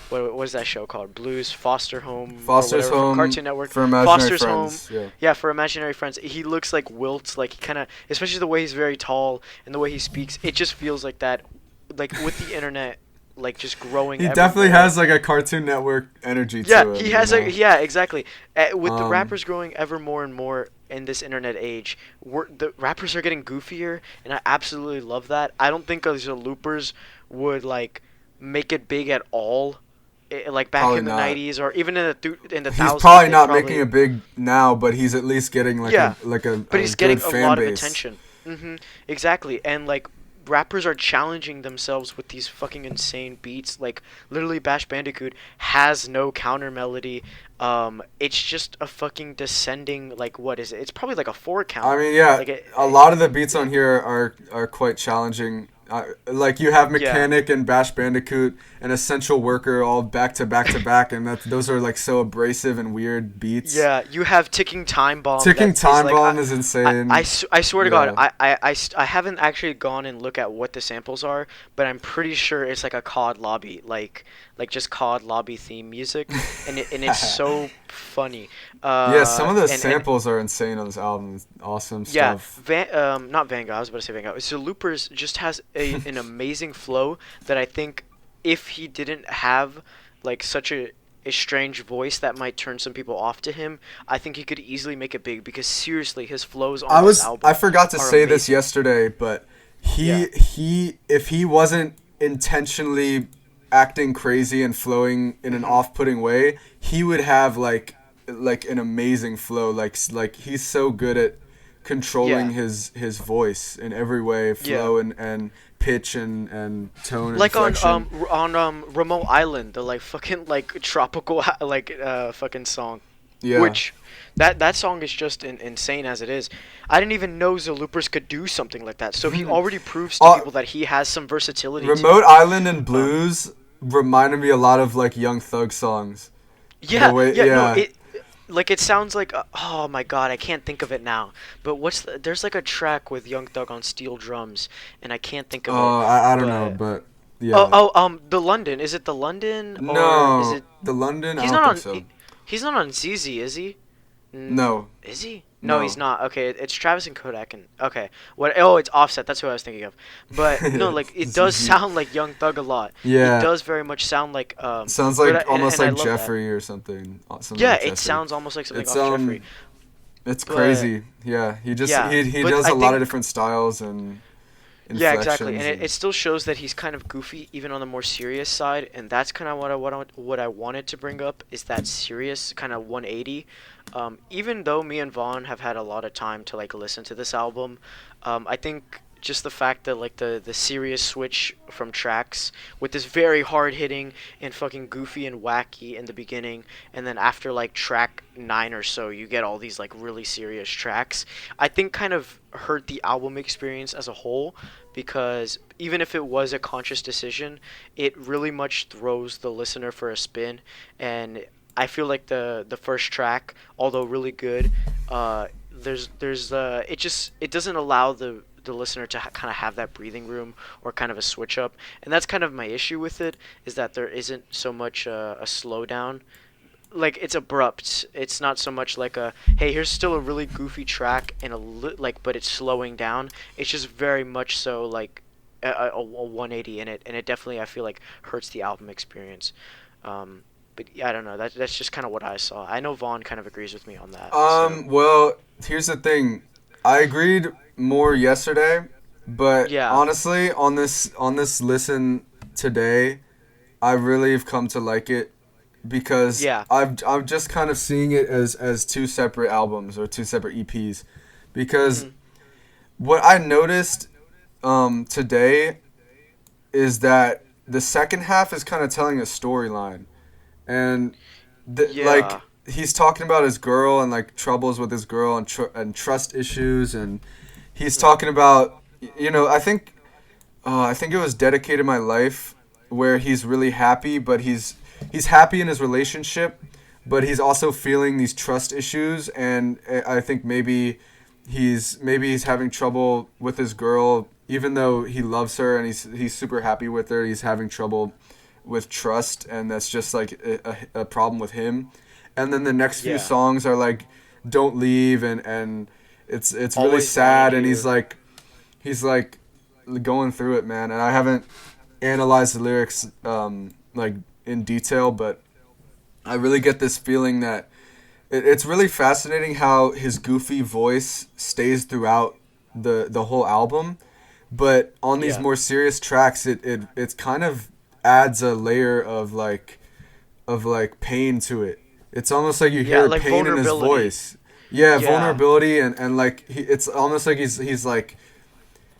what was that show called? Blues Foster Home or
Foster's
whatever from
Home
Cartoon Network.
for Imaginary
Foster's Home.
Friends. Yeah.
Yeah, for Imaginary Friends. He looks like Wilt. Like he kind of, especially the way he's very tall and the way he speaks. It just feels like that. Like with the internet, like just growing
He
ever
definitely
more.
has like a Cartoon Network energy
Yeah,
to him,
he
you
has a
know.
yeah, exactly. With the
Um,
rappers growing ever more and more in this internet age, the rappers are getting goofier, and I absolutely love that. I don't think the loopers would like make it big at all, like back
Probably
in the
not.
'90s or even in the
He's
thousands.
probably
They
not making
probably
it big now, but he's at least getting like
yeah, but
a
he's getting
good
a
fan
lot of
base.
attention. Exactly, and like rappers are challenging themselves with these fucking insane beats. Like literally, Bash Bandicoot has no counter melody. It's just a fucking descending. Like what is it? It's probably like a four
I
count.
mean, yeah,
Like it,
a lot of the beats on here are quite challenging. Like you have
yeah.
Mechanic and Bash Bandicoot and Essential Worker all back to back to back, and those are like so abrasive and weird beats.
Yeah, you have ticking time bomb
Ticking
that is
Time
like
Bomb is insane.
I swear to God,
Yeah.
I haven't actually gone and look at what the samples are, but I'm pretty sure it's like a COD lobby, like just COD lobby theme music, and it's so funny.
Yeah, some of the
And
samples are insane on this album. Awesome
yeah,
stuff.
Not Van Gogh. I was about to say Van Gogh. So Loopers just has an amazing flow that I think if he didn't have like such a strange voice that might turn some people off to him, I think he could easily make it big because seriously, his flows on this
I
album
forgot to
are
say this
amazing.
yesterday, but
Yeah.
he if he wasn't intentionally acting crazy and flowing in an
hmm
off-putting way, he would have like an amazing flow. Like he's so good at controlling
Yeah,
his voice in every way,
yeah.
flow and pitch and tone,
Like
inflection.
on Remote Island, the like fucking like tropical like fucking song,
Yeah.
which that song is just insane as it is. I didn't even know Zelooperz could do something like that. So he already proves to
uh,
people that he has some versatility to
Remote
it.
Island and
Um,
Blues reminded me a lot of like Young Thug songs. The
yeah,
way,
yeah, no,
yeah.
it sounds like oh my god, I can't think of it now. But there's like a track with Young Thug on steel drums, and I can't think of it.
I don't know,
But
but yeah.
the London. Is it the London or is
No,
it?
the London. I
He's
don't
not
think
on.
so.
He's not on ZZ, is he?
No,
Is he? No, he's
no.
not. Okay, it's Travis and Kodak and okay. What? Oh, it's Offset. That's who I was thinking of. But no, like it does sound like Young Thug a lot. It
Yeah,
does very much sound like
sounds
but
like almost
and I
like
love that.
Jeffrey or something. Something
Yeah,
like
it
Jeffrey.
sounds almost like something
It's
off Jeffrey.
it's
But
crazy. Yeah, he just
yeah,
he
but
does
I
a lot of
think
different styles and
yeah, exactly, and
inflections
it
and
still shows that he's kind of goofy, even on the more serious side, and that's kind of what I wanted to bring up is that serious kind of 180. Even though me and Vaughn have had a lot of time to like listen to this album, I think just the fact that like the serious switch from tracks with this very hard hitting and fucking goofy and wacky in the beginning, and then after like track 9 or so, you get all these like really serious tracks. I think kind of hurt the album experience as a whole because even if it was a conscious decision, it really much throws the listener for a spin. And I feel like the first track, although really good, there's it doesn't allow the listener to kind of have that breathing room or kind of a switch up, and that's kind of my issue with it is that there isn't so much a slowdown. Like it's abrupt. It's not so much like a hey, here's still a really goofy track and like, but it's slowing down. It's just very much so like a 180 in it, and it definitely I feel like hurts the album experience. But yeah, I don't know. That's just kind of what I saw. I know Vaughn kind of agrees with me on that. So
Well, here's the thing. I agreed more yesterday, but
yeah,
honestly, on this listen today, I really have come to like it because
yeah,
I'm just kind of seeing it as two separate albums or two separate EPs because
hmm
what I noticed today is that the second half is kind of telling a storyline and like
yeah,
he's talking about his girl and like troubles with his girl and trust issues and he's
hmm
talking about I think it was dedicated my life where he's really happy but he's happy in his relationship but he's also feeling these trust issues and I think maybe he's having trouble with his girl even though he loves her and he's super happy with her he's having trouble with trust and that's just like a problem with him and then the next few
yeah.
songs are like don't leave and it's really
Always wanted
sad and
you.
he's like going through it man and I haven't analyzed the lyrics like in detail but I really get this feeling that it's really fascinating how his goofy voice stays throughout the whole album but on these
Yeah,
more serious tracks it's kind of adds a layer of like pain to it. It's almost like you
yeah.
hear
Like
pain in his
vulnerability.
voice. Yeah,
Yeah.
vulnerability and like it's almost like he's like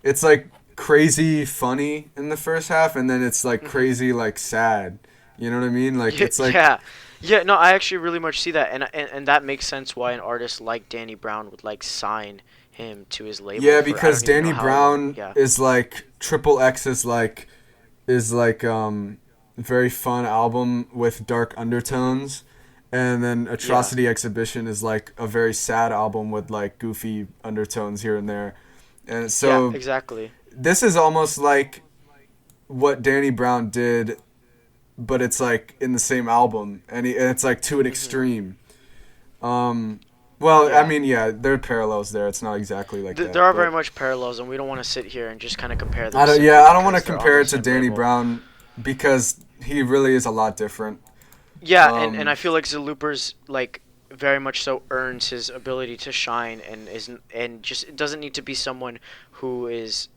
it's like crazy funny in the first half and then it's like
hmm
crazy like sad. You know what I mean? Like
Yeah,
it's like
yeah, yeah. No, I actually really much see that, and that makes sense why an artist like Danny Brown would like sign him to his label
yeah,
for I
because
don't even know
Danny
how long.
Brown
Yeah.
is like Triple X is like very fun album with dark undertones and then
Yeah.
Atrocity Exhibition is like a very sad album with like goofy undertones here and there. And
Yeah.
so
Exactly.
this is almost like what Danny Brown did but it's like in the same album and it's like to an
hmm
extreme. Um well, I
Yeah.
mean, yeah, there are parallels there. It's not exactly like
There
that,
are very
but
much parallels, and we don't want to sit here and just kind of compare them
Yeah,
simply
I don't want to
because they're on
compare
the
it to
same
Danny
label.
Brown because he really is a lot different.
Yeah, and
Um,
I feel like Zelooper's like very much so earns his ability to shine, and just it doesn't need to be someone who is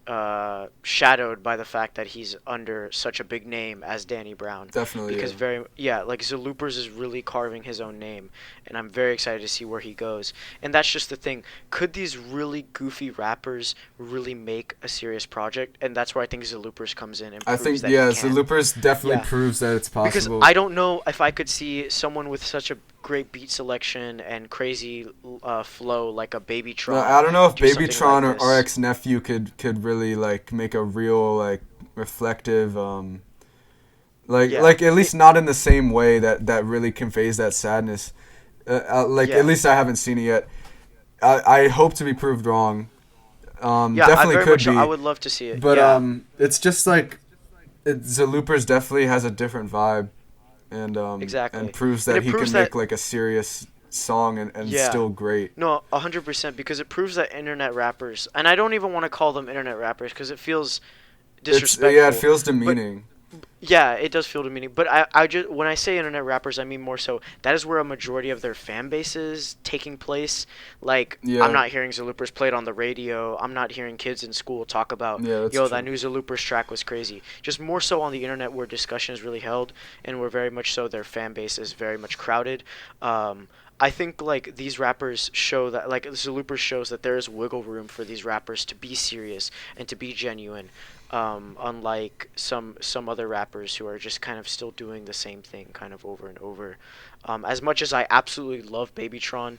shadowed by the fact that he's under such a big name as Danny Brown,
Definitely,
because
yeah.
very yeah, like Zelooperz is really carving his own name, and I'm very excited to see where he goes. And that's just the thing. Could these really goofy rappers really make a serious project? And that's where I think Zelooperz comes in and
I
proves
think,
that he
yeah,
can.
Zelooperz definitely
Yeah,
proves that it's
because
possible.
I don't know if I could see someone with such a great beat selection and crazy flow like a
No,
Babytron
I don't know if
do something like
Babytron or
this.
RX Nephew could really like make a real like reflective
Yeah,
like at least not in the same way that really conveys that sadness. Like at
yeah,
least I haven't seen it yet. I hope to be proved wrong.
yeah. I
Definitely
very
could
much. I
be,
would love to see it.
but
Yeah,
it's just like Zelooperz definitely has a different vibe, and
exactly.
proves
And
that
it
he
proves
can
that.
make like a serious song and
Yeah,
still great.
no, 100% because it proves that internet rappers, and I don't even want to call them internet rappers because it feels
It's yeah, it
disrespectful.
feels
But
demeaning.
yeah, it does feel demeaning, but I just when I say internet rappers, I mean more so that is where a majority of their fan base is taking place. Like I'm
Yeah,
not hearing Zelooperz played on the radio. I'm not hearing kids in school talk about,
yeah, that's
yo, that
true.
new Zelooperz track was crazy. Just more so on the internet where discussion is really held, and where very much so their fan base is very much crowded. I think like these rappers show that like Zelooperz shows that there is wiggle room for these rappers to be serious and to be genuine, unlike some other rappers who are just kind of still doing the same thing kind of over and over. As much as I absolutely love Babytron,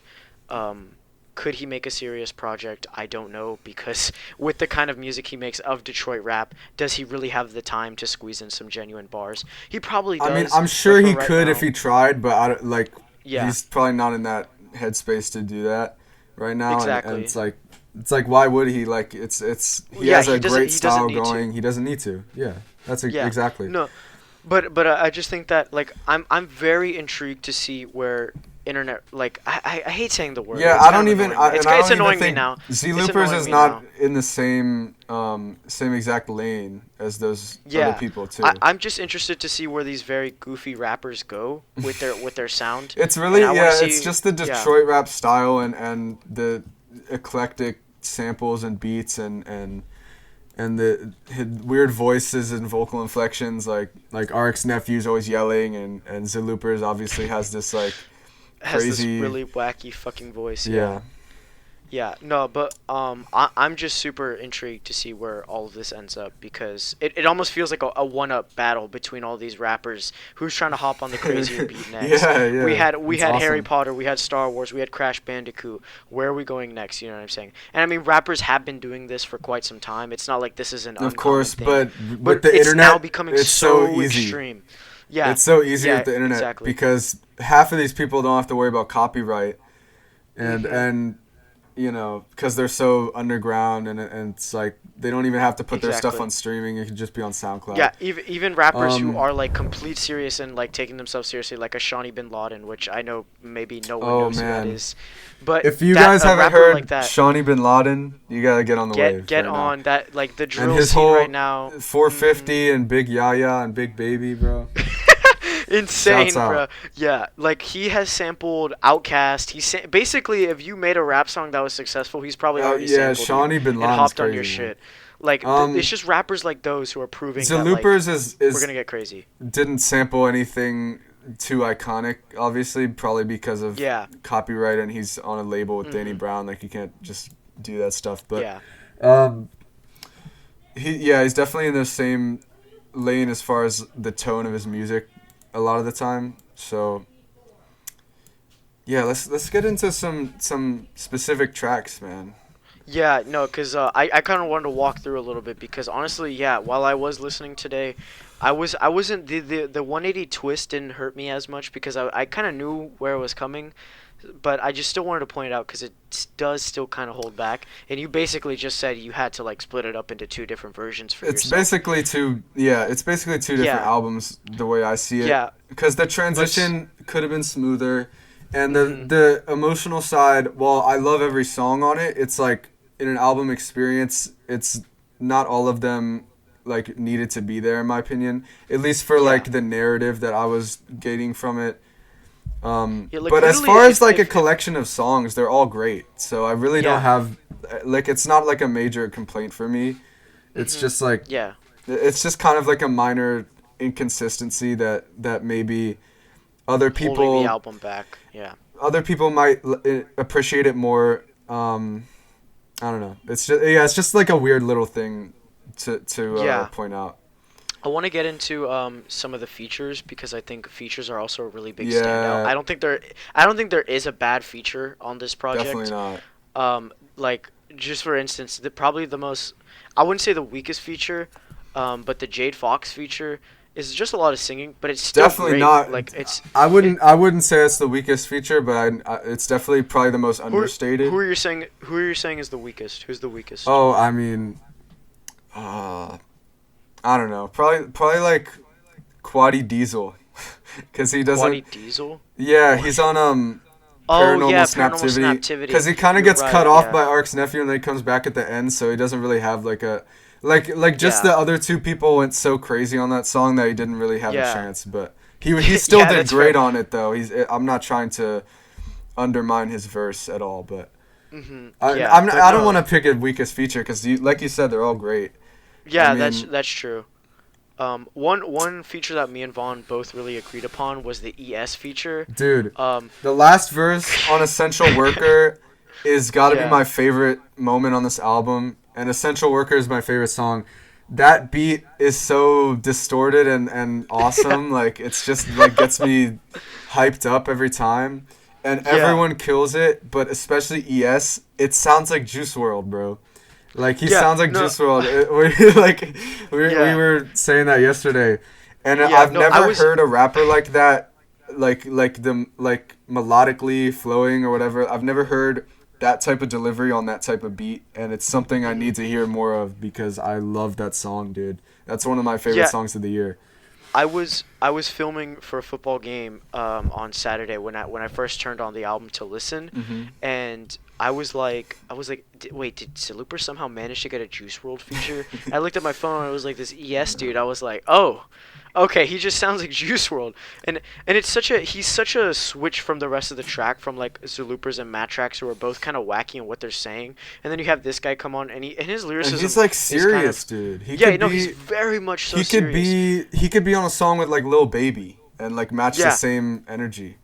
um, could he make a serious project? I don't know because with the kind of music he makes of Detroit rap, does he really have the time to squeeze in some genuine bars? He probably
I mean,
does,
I'm
but
sure
for
he
right
could if
now,
he tried, but like
yeah,
he's probably not in that headspace to do that right now, and
exactly.
it's like why would he? Like he
Yeah,
has a great
he doesn't
style
need to.
going. He doesn't need to. Yeah, that's
Yeah.
exactly.
No, but I just think that like I'm very intrigued to see where internet like I hate saying the word.
Yeah,
It's
I
kind
don't
of
even,
annoying me.
and I
It's
don't even
annoying me
think
now.
Z
It's
Loopers
annoying
is
me
not
now.
in the same exact lane as those other
Yeah.
people too.
I'm just interested to see where these very goofy rappers go with their sound,
It's
and
really,
I want to
yeah, it's
see.
just the
Yeah.
Detroit rap style and the eclectic samples and beats and the weird voices and vocal inflections like RX Nephew's always yelling and Zelooperz obviously has this like
Has this
crazy,
really wacky fucking voice. Yeah.
yeah.
Yeah, no, but I'm just super intrigued to see where all of this ends up because it almost feels like a one-up battle between all these rappers. Who's trying to hop on the crazier beat next?
Yeah, yeah.
We
It's
had Harry
awesome.
Potter, we had Star Wars, we had Crash Bandicoot. Where are we going next? You know what I'm saying? And I mean, rappers have been doing this for quite some time. It's not like this is an
Of
uncommon
course,
thing,
but with
but
the
it's now
internet,
becoming
it's so
so
easy.
extreme. Yeah,
It's so easy with
yeah,
the internet
exactly.
because half of these people don't have to worry about copyright and
Mhm.
and because they're so underground and it's like they don't even have to put their stuff
Exactly.
on streaming. It can just be on SoundCloud.
Yeah, even rappers who
Um,
are like complete serious and like taking themselves seriously, like a Shawnee Bin Laden, which I know maybe no one
oh
knows who that
man,
is, but
if you
that
guys
a
haven't
rapper like
heard
that
Shawnee Bin Laden, you gotta get on the wave
get
right now.
on that like the
And
drill
his
scene right
whole
now. Hmm
450 and Big Yaya and Big Baby, bro. Shouts
Insane, bro.
out.
Yeah, like he has sampled Outkast. Basically, if you made a rap song that was successful, he's probably already
Yeah,
sampled you
Shawnee Bin
and
Laden's
hopped on your
crazy, man.
shit. Like it's
Um,
just rappers like those who are proving that like
Zelooperz
we're
is
gonna get crazy.
didn't sample anything too iconic, obviously, probably because of
Yeah.
copyright, and he's on a label with Danny
Hmm
Brown, like he can't just do that stuff. But
Yeah.
um, he's definitely in the same lane as far as the tone of his music, a lot of the time. So yeah, let's get into some specific tracks, man.
Yeah, no, because I kind of wanted to walk through a little bit because honestly, yeah, while I was listening today, I wasn't the 180 twist didn't hurt me as much because I kind of knew where it was coming, but I just still wanted to point it out because it does still kind of hold back. And you basically just said you had to like split it up into two different versions for
It's
yourself.
basically it's basically two different
Yeah,
albums the way I see it.
yeah,
Because the
but
transition could have been smoother, and
mm-hmm,
the emotional side. While I love every song on it, it's like in an album experience, it's not all of them like needed to be there in my opinion. At least for
yeah,
like the narrative that I was getting from it.
Yeah, like
But as
literally,
far as like a
if
collection of songs, they're all great. So I really don't
yeah,
have like it's not like a major complaint for me. It's
hmm
just like
yeah,
it's just kind of like a minor inconsistency that maybe other
holding the
people
album back. Yeah,
might appreciate it more. I don't know. It's just yeah, it's just like a weird little thing to
yeah.
point out.
I want to get into some of the features because I think features are also a really big standout.
Yeah,
I don't think there is a bad feature on this
definitely
project.
not.
Like just for instance, probably the most, I wouldn't say the weakest feature, but the Jade Fox feature is just a lot of singing, but it's still
Definitely
great.
not.
Like it's it.
I wouldn't say it's the weakest feature, but it's definitely probably the most
Who
understated.
are you saying? Who are you saying is the weakest? Who's the weakest?
Oh, I mean, uh, I don't know. Probably like Quaddy Diesel, because he doesn't.
Quaddy Diesel.
Yeah, he's
What?
on
Oh
Paranormal
yeah, Paranormal
Snaptivity,
Snaptivity.
because he kind of
You're
gets cut
right.
off
Yeah.
by Ark's nephew, and then he comes back at the end, so he doesn't really have like a like just
Yeah.
the other two people went so crazy on that song that he didn't really have a
Yeah.
chance. But he still
Yeah,
did
that's fair.
great on it though. I'm not trying to undermine his verse at all, but
Yeah, but
I don't
no.
want to pick a weakest feature because like you said, they're all great. I
Yeah,
mean,
that's true. One feature that me and Vaughn both really agreed upon was the ES feature.
dude,
Um,
the last verse on Essential Worker is got to be
yeah,
my favorite moment on this album, and Essential Worker is my favorite song. That beat is so distorted and awesome. Like it's just like gets me hyped up every time, and
yeah,
everyone kills it. But especially ES, it sounds like Juice World, bro. Like he
yeah.
sounds like
No,
Juice World. Like we
yeah,
were saying that yesterday, and
yeah.
I've
No, I
never
was.
heard a rapper like that, like melodically flowing or whatever. I've never heard that type of delivery on that type of beat, and it's something I
Mhm.
need to hear more of because I love that song, dude. That's one of my favorite
Yeah,
songs of the year.
I was filming for a football game on Saturday when I first turned on the album to listen,
Hmm.
and I was like, wait, did Zelooper somehow manage to get a Juice World feature? I looked at my phone and it was like this ES dude. I was like, oh, okay, he just sounds like Juice World, and it's such a he's such a switch from the rest of the track from like Zelooperz and Matrax who are both kind of wacky in what they're saying, and then you have this guy come on and his
And he's
lyricism
like
is kind
serious,
of
dude.
yeah, no, he's very much so serious.
He could be on a song with like Lil Baby and like match the
Yeah,
same energy.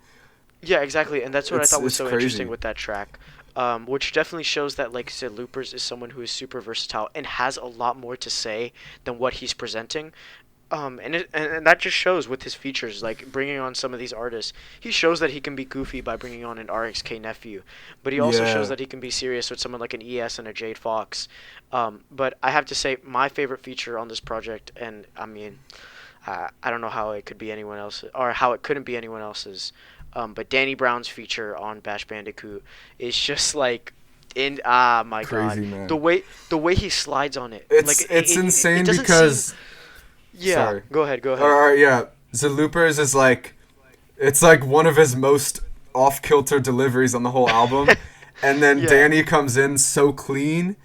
yeah, exactly, and that's what I thought was
It's
so interesting
crazy.
with that track, which definitely shows that like Sid Loopers is someone who is super versatile and has a lot more to say than what he's presenting. And that just shows with his features, like bringing on some of these artists. He shows that he can be goofy by bringing on an RXK nephew, but he also shows
Yeah.
that he can be serious with someone like an ES and a Jade Fox. But I have to say, my favorite feature on this project, and I mean, I don't know how it could be anyone else, or how it couldn't be anyone else's. But Danny Brown's feature on Bash Bandicoot is just like, in my god,
Crazy man.
the way he slides on it, like
It's
it
insane
doesn't seem.
because
Yeah,
sorry.
go ahead, go ahead.
Yeah, Zelooperz is like it's like one of his most off kilter deliveries on the whole album, and then
Yeah,
Danny comes in so clean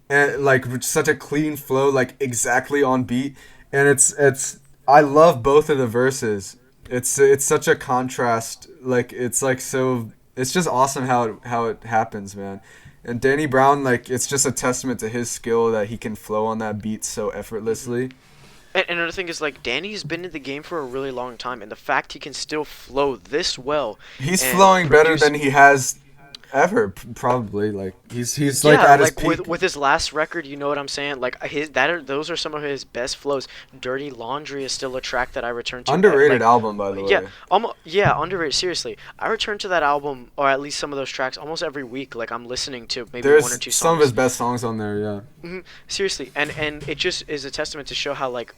and like with such a clean flow, like exactly on beat, and it's I love both of the verses. It's such a contrast. Like it's like so. It's just awesome how it happens, man. And Danny Brown, like it's just a testament to his skill that he can flow on that beat so effortlessly.
and another thing is like Danny's been in the game for a really long time, and the fact he can still flow this well
He's
and
flowing better
produce.
than he has ever, probably. Like he's like
Yeah,
at his
like
peak.
with his last record, you know what I'm saying? Like those are some of his best flows. Dirty Laundry is still a track that I return to.
Underrated
Like,
album, by the
yeah,
way.
yeah, underrated. Seriously, I return to that album or at least some of those tracks almost every week. Like I'm listening to maybe one or
There's
two
some of his
songs.
best songs on there. Yeah.
Seriously, and it just is a testament to show how like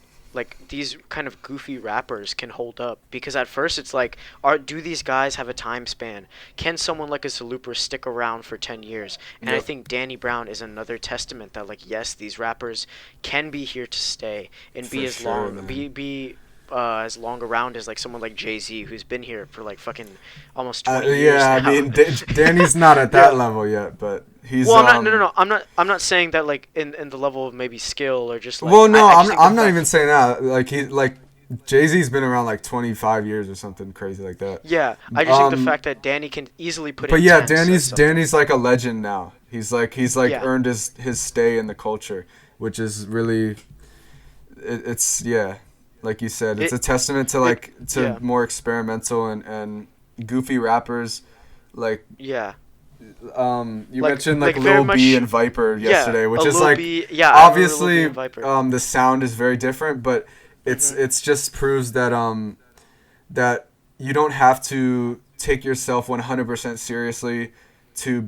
these kind of goofy rappers can hold up, because at first it's like, do these guys have a time span? Can someone like a Salooper stick around for 10 years? And I
Yep.
think Danny Brown is another testament that like, yes, these rappers can be here to stay and
For
be as
sure,
long
man.
be as long around as like someone like Jay-Z, who's been here for like fucking almost 20 years
Yeah, I
now.
mean, Danny's not at that
Yeah.
level yet, but he's
Well, I'm not. No, no, no. I'm not saying that like in the level of maybe skill or just like
Well, no,
I just think the
I'm not
fact.
even saying that. Like he like Jay-Z's been around like 25 years or something crazy like that.
Yeah, I just think the fact that Danny can easily put
But
in
yeah,
10 says something.
Danny's like a legend now. He's like
Yeah,
earned his stay in the culture, which is really it's yeah, like you said, it's
it
a testament to
it
like to
yeah
more experimental and goofy rappers like
yeah
you mentioned like
like very
Lil B
much
and Viper
yeah
yesterday,
a
which is
Lil
like
B. Yeah, I remember Lil B
obviously
and Viper.
the sound is very different, but
Mhm.
it's just proves that that you don't have to take yourself 100% seriously to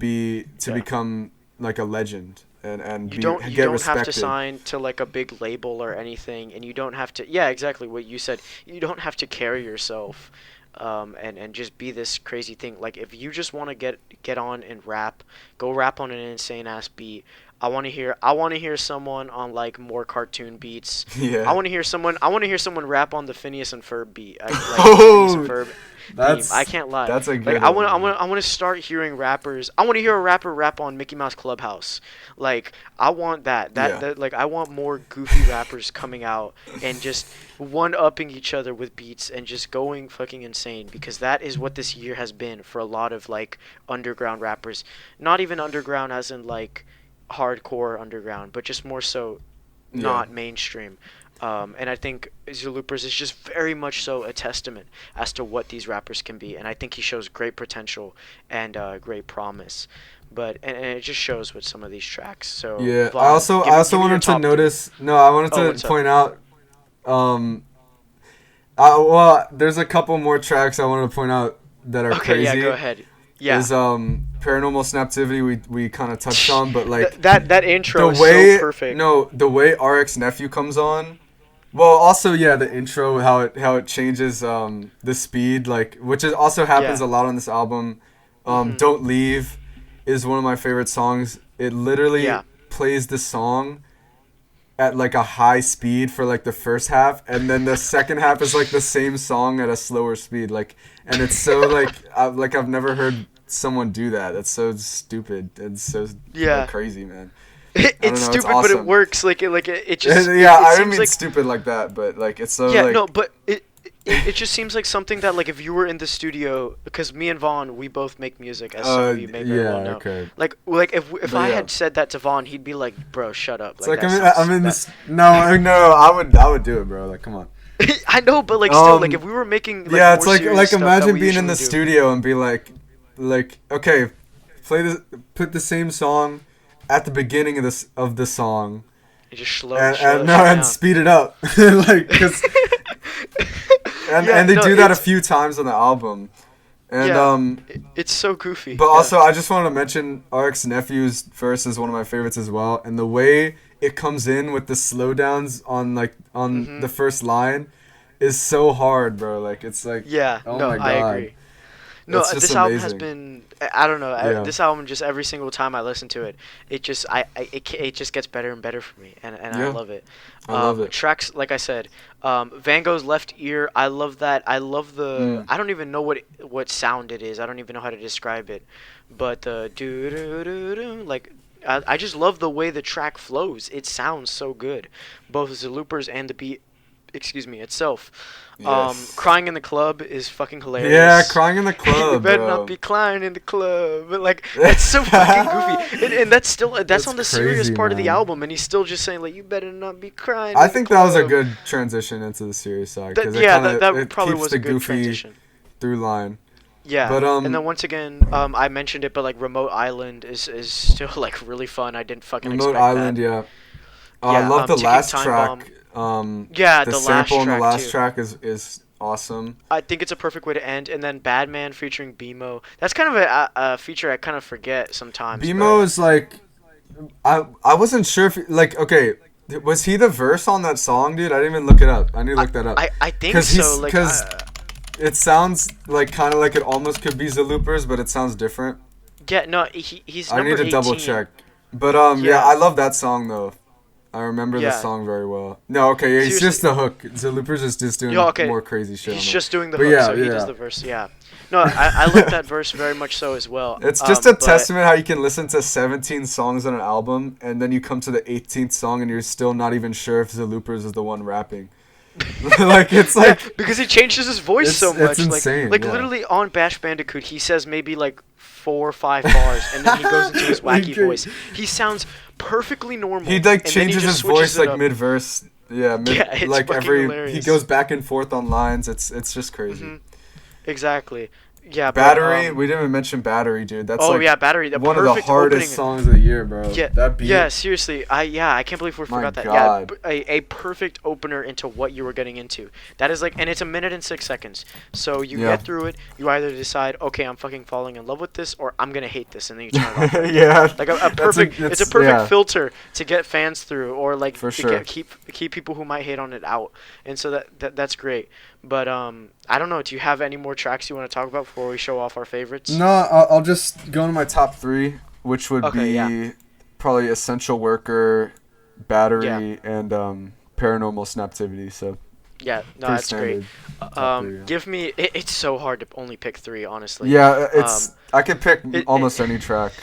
Yeah.
become like a legend and
You
be
don't you
get
don't have to
respected.
sign to like a big label or anything, and you don't have to. Yeah, exactly what you said. You don't have to carry yourself, and just be this crazy thing. Like if you just want to get on and rap, go rap on an insane ass beat. I want to hear someone on like more cartoon beats. I
Yeah.
want to hear someone. I want to hear someone rap on the Phineas and Ferb beat. Like the Phineas and
Oh,
Ferb theme. I
that's
can't lie.
that's a
Like
good one, man.
I want to start hearing rappers. I want to hear a rapper rap on Mickey Mouse Clubhouse. Like I want that.
Yeah.
Like I want more goofy rappers coming out and just one upping each other with beats and just going fucking insane, because that is what this year has been for a lot of like underground rappers. Not even underground as in like hardcore underground, but just more so
Yeah.
not mainstream. And I think Zelooperz is just very much so a testament as to what these rappers can be, and I think he shows great potential and great promise. And it just shows with some of these tracks. So
Yeah.
Vaughn,
I also
give me your
wanted to
top three.
notice. No, I wanted
Oh,
to
what's up?
point out. Um. Well, there's a couple more tracks I wanted to point out that are
Okay, yeah, go
crazy.
ahead. Yeah,
Is Paranormal Snaptivity we kind of touched on, but like
that
the
intro is so
way
perfect.
no the way RX Nephew comes on. Well, also yeah, the intro how it changes the speed, like, which is also happens
Yeah.
a lot on this album.
Mhm.
Don't Leave is one of my favorite songs. It literally
Yeah.
plays the song at like a high speed for like the first half, and then the second half is like the same song at a slower speed, like, and it's so like I've never heard someone do that. That's so stupid. It's so like
Yeah.
crazy, man. I don't
It's
know. It's
stupid, but it
awesome.
works. It just
Yeah,
it
I didn't
seems
mean
like
stupid like that, but like it's so
yeah,
like
no, but it just seems like something that like if you were in the studio, because me and Vaughn, we both make music, as some of you may very well
yeah,
know.
okay.
Like if
But
I
yeah.
had said that to Vaughn, he'd be like, "Bro, shut up."
It's
Like
like
that
I'm
sounds
in
that.
this no, I would do it, bro. Like, come on.
I know, but like still, like if
Um
we were making like
yeah, it's
more serious
like
stuff that
imagine
we
being in
usually
the
do.
studio and be like okay, put the same song at the beginning of the song
It just slow
and no
shit
and
down.
speed it up like cuz
Yeah,
and they
no,
do that a
it's
few times on the album. And
yeah, it's so goofy.
but
Yeah.
also I just wanted to mention RX Nephew's verse is one of my favorites as well, and the way it comes in with the slowdowns on like on the
Mhm.
first line is so hard, bro. Like it's like
Yeah,
oh
no,
my
I
god.
agree. No,
It's just
this album has
amazing.
been. I don't know.
Yeah.
This album, just every single time I listen to it, it just it just gets better and better for me, and I
Yeah.
love it.
I love it.
Tracks like I said, Van Gogh's Left Ear. I love that. I love the.
Mm.
I don't even know what sound it is. I don't even know how to describe it, but the do do do do like. I just love the way the track flows. It sounds so good, both the loopers and the beat, excuse me, itself.
Yes.
Crying in the Club is fucking
Yeah,
hilarious.
crying in the
You
club,
better not
bro.
be crying in the club. But like that's so fucking goofy, and that's still that's
That's
on the serious
crazy,
part of the
man.
album, and he's still just saying like you better not be crying
I
in the
think that was a
club.
good transition into the serious side
That
because
yeah, that
it
probably
keeps
was
the
a good
goofy
transition.
through line.
Yeah,
But
and then once again, I mentioned it, but like Remote Island is still like really fun. I didn't fucking
Remote
expect that.
Island, yeah. I
Yeah,
love the
Ticking
last
Time Bomb.
track.
Yeah,
The
the last
sample on the
track
last
too.
track is awesome.
I think it's a perfect way to end. And then Badman featuring BMO. That's kind of a feature I kind of forget sometimes, but
BMO is like, I wasn't sure if like okay, was he the verse on that song, dude? I didn't even look it up. I need to
I
look that up
I think so. Like
because it sounds like kind of like it almost could be Zelooperz, but it sounds different.
yeah, no, he's
I need
number
to double
18.
check. But yeah,
Yeah,
I love that song though. I remember the
yeah.
song very well. No, okay, yeah, it's just
Seriously,
the hook. Zelooperz is just doing
yeah. Okay,
more crazy shit
he's
on it.
just doing the
But
hook,
yeah,
so he does
yeah.
the verse. Yeah. No, I like that verse very much so as well.
It's just a
But
testament how you can listen to 17 songs on an album and then you come to the 18th song and you're still not even sure if Zelooperz is the one rapping. Like it's
Yeah,
like
because he changes his voice so much.
it's insane.
Like
Yeah.
literally on Bash Bandicoot, he says maybe like 4 or 5 bars, and then he goes into his wacky voice. He sounds perfectly normal.
He like
and then he
changes
just
his
switches
voice
it
like
up.
mid verse. Yeah,
Yeah, it's
like
fucking
every he
hilarious.
goes back and forth on lines. It's just crazy.
Mhm. Exactly. Yeah.
Battery,
But,
we didn't even mention Battery, dude. That's
oh
like
yeah, Battery. The
one of the
perfect
hardest
opening.
songs of the year, bro.
Yeah,
That beat.
yeah, seriously. I can't believe we
My
forgot that.
God.
Yeah, a perfect opener into what you were getting into. That is like, and it's 1 minute and 6 seconds. So you
Yeah.
get through it. You either decide, okay, I'm fucking falling in love with this, or I'm gonna hate this, and then you turn it off. Right
Yeah.
Like a
That's
perfect, it's a
that's-
perfect
yeah.
filter to get fans through, or like
For
to
sure.
keep people who might hate on it out. And so that's great. But I don't know. Do you have any more tracks you want to talk about before we show off our favorites?
No, I'll just go into my top 3, which would
Okay,
be
yeah.
probably Essential Worker, Battery,
Yeah.
and Paranormal Snaptivity. So
Yeah, no,
pretty
that's great.
standard. Top 3, yeah.
Give me. It's so hard to only pick 3, honestly.
Yeah, it's I could pick
it-
almost any track.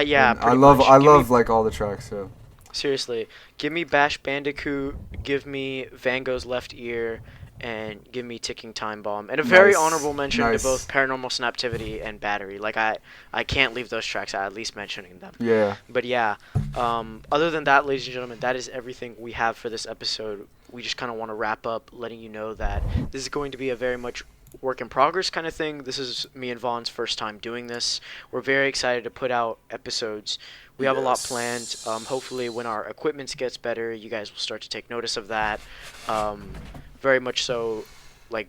Yeah,
And
pretty
I love
much.
I
Give me-
love like all the tracks. So
seriously, give me Bash Bandicoot, give me Van Gogh's Left Ear, and give me Ticking Time Bomb. And a very
Nice,
honorable mention
nice.
to both Paranormal Snaptivity and Battery. Like I can't leave those tracks out, at least mentioning them.
yeah,
But yeah, other than that, ladies and gentlemen, that is everything we have for this episode. We just kind of want to wrap up letting you know that this is going to be a very much work in progress kind of thing. This is me and Vaughn's first time doing this. We're very excited to put out episodes. We have a lot planned. Hopefully, when our equipment gets better, you guys will start to take notice of that. Very much so, like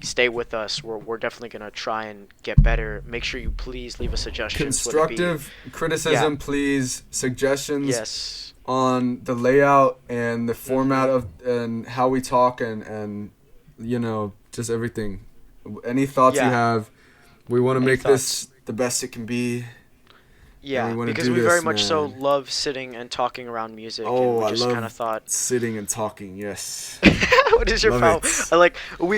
stay with us. We're definitely gonna try and get better. Make sure you please leave us suggestions. whether it be-
constructive criticism,
Yeah.
please. Suggestions
Yes.
on the layout and the format of and how we talk and just everything. Any thoughts you
Yeah.
have, we want to
Any
make
thoughts?
this the best it can be.
Yeah,
we wanna
because
do
we very
this,
much so
man.
love sitting and talking around music. and
Oh,
we
I
just
love
kind of thought.
sitting and talking. Yes.
What is your
Love
foul?
it.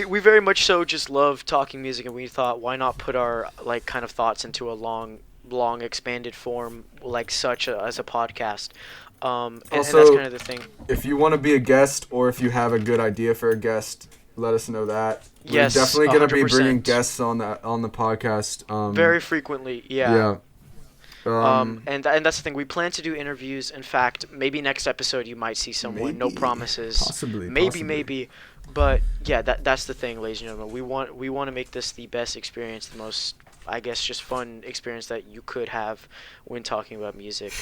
We very much so just love talking music, and we thought why not put our like kind of thoughts into a long expanded form like such as a podcast. And that's
Also,
kind of the thing.
If you want to be a guest or if you have a good idea for a guest, let us know that.
Yes,
We're definitely gonna be
100%.
bringing guests on the podcast.
Very frequently, yeah.
Yeah.
And that's the thing. We plan to do interviews. In fact, maybe next episode you might see someone. No
Maybe.
promises.
Possibly.
Maybe. But yeah, that's the thing, ladies and gentlemen. We want to make this the best experience, the most, I guess, just fun experience that you could have when talking about music.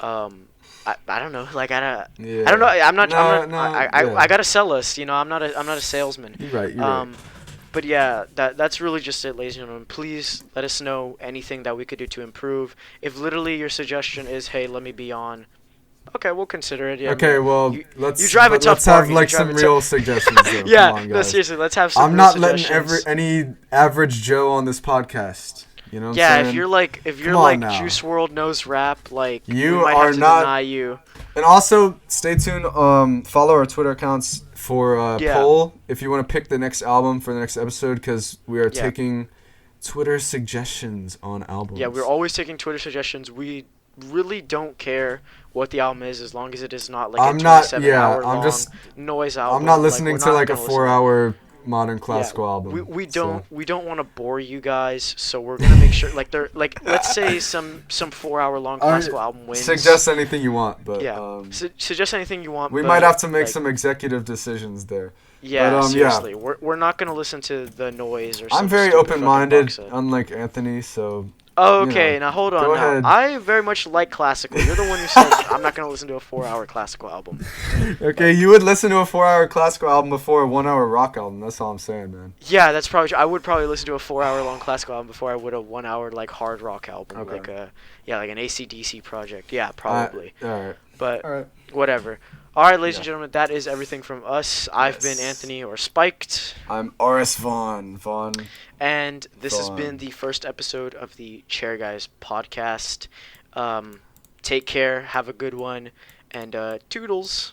I don't know. Like I don't know. I'm not. I gotta sell us. I'm not a salesman.
You're right. You're right.
But yeah, that's really just it, ladies and gentlemen. Please let us know anything that we could do to improve. If literally your suggestion is, hey, let me be on, okay, we'll consider it. Yeah,
Okay, well,
you
let's
drive a tough
let's have
bargain, you
like
drive
some
a
real
tough-
suggestions. Though.
yeah,
Come on,
no,
guys.
seriously, let's have some.
I'm
real
not letting
suggestions.
any average Joe on this podcast. You know what
Yeah,
I'm saying?
if you're like
Come on now.
Juice World knows rap, like
You
we might
are
have to
not-
deny you.
And also, stay tuned. Follow our Twitter accounts for
Yeah.
poll if you want to pick the next album for the next episode, because we are
Yeah.
taking Twitter suggestions on albums.
Yeah, we're always taking Twitter suggestions. We really don't care what the album is as long as it is not like
I'm
a
not-
27
yeah,
hour
I'm
long
just-
noise album.
I'm not
Like,
listening
we're
to
not
like a
gonna listen.
4-hour modern classical album.
We
so.
don't want to bore you guys, so we're gonna make sure let's say some 4 hour long classical album wins.
Suggest anything you want, but
Yeah. Suggest anything you want.
we
but,
might have to make
like,
some executive decisions there.
Yeah,
but, yeah.
seriously, we're not gonna listen to the noise or.
I'm
some
very
stupid fucking
open-minded,
box set.
unlike Anthony, so
Oh,
you
okay.
know,
Now hold on.
go
Now,
ahead.
I very much like classical. You're the one who said I'm not gonna listen to a 4 hour classical album.
okay, you would listen to a 4-hour classical album before a 1-hour rock album. That's all I'm saying, man.
Yeah, that's probably true. I would probably listen to a 4 hour long classical album before I would a 1 hour like hard rock album,
Okay.
like an AC/DC project. Yeah, probably.
All right.
But
All right.
whatever. All right, ladies and
Yeah.
gentlemen, that is everything from us. I've been
Yes.
Anthony or Spiked,
I'm RS Vaughn.
and this has
Vaughn.
been the first episode of the Chair Guys podcast. Take care, have a good one, and toodles.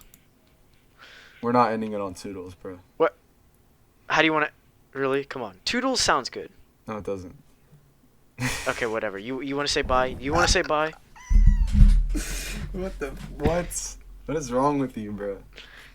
We're not ending it on Toodles, bro.
How do you want to? Really? Come on. Toodles sounds good.
No, it doesn't.
Okay, whatever. You want to say bye? You want to say bye?
What? What is wrong with you, bro?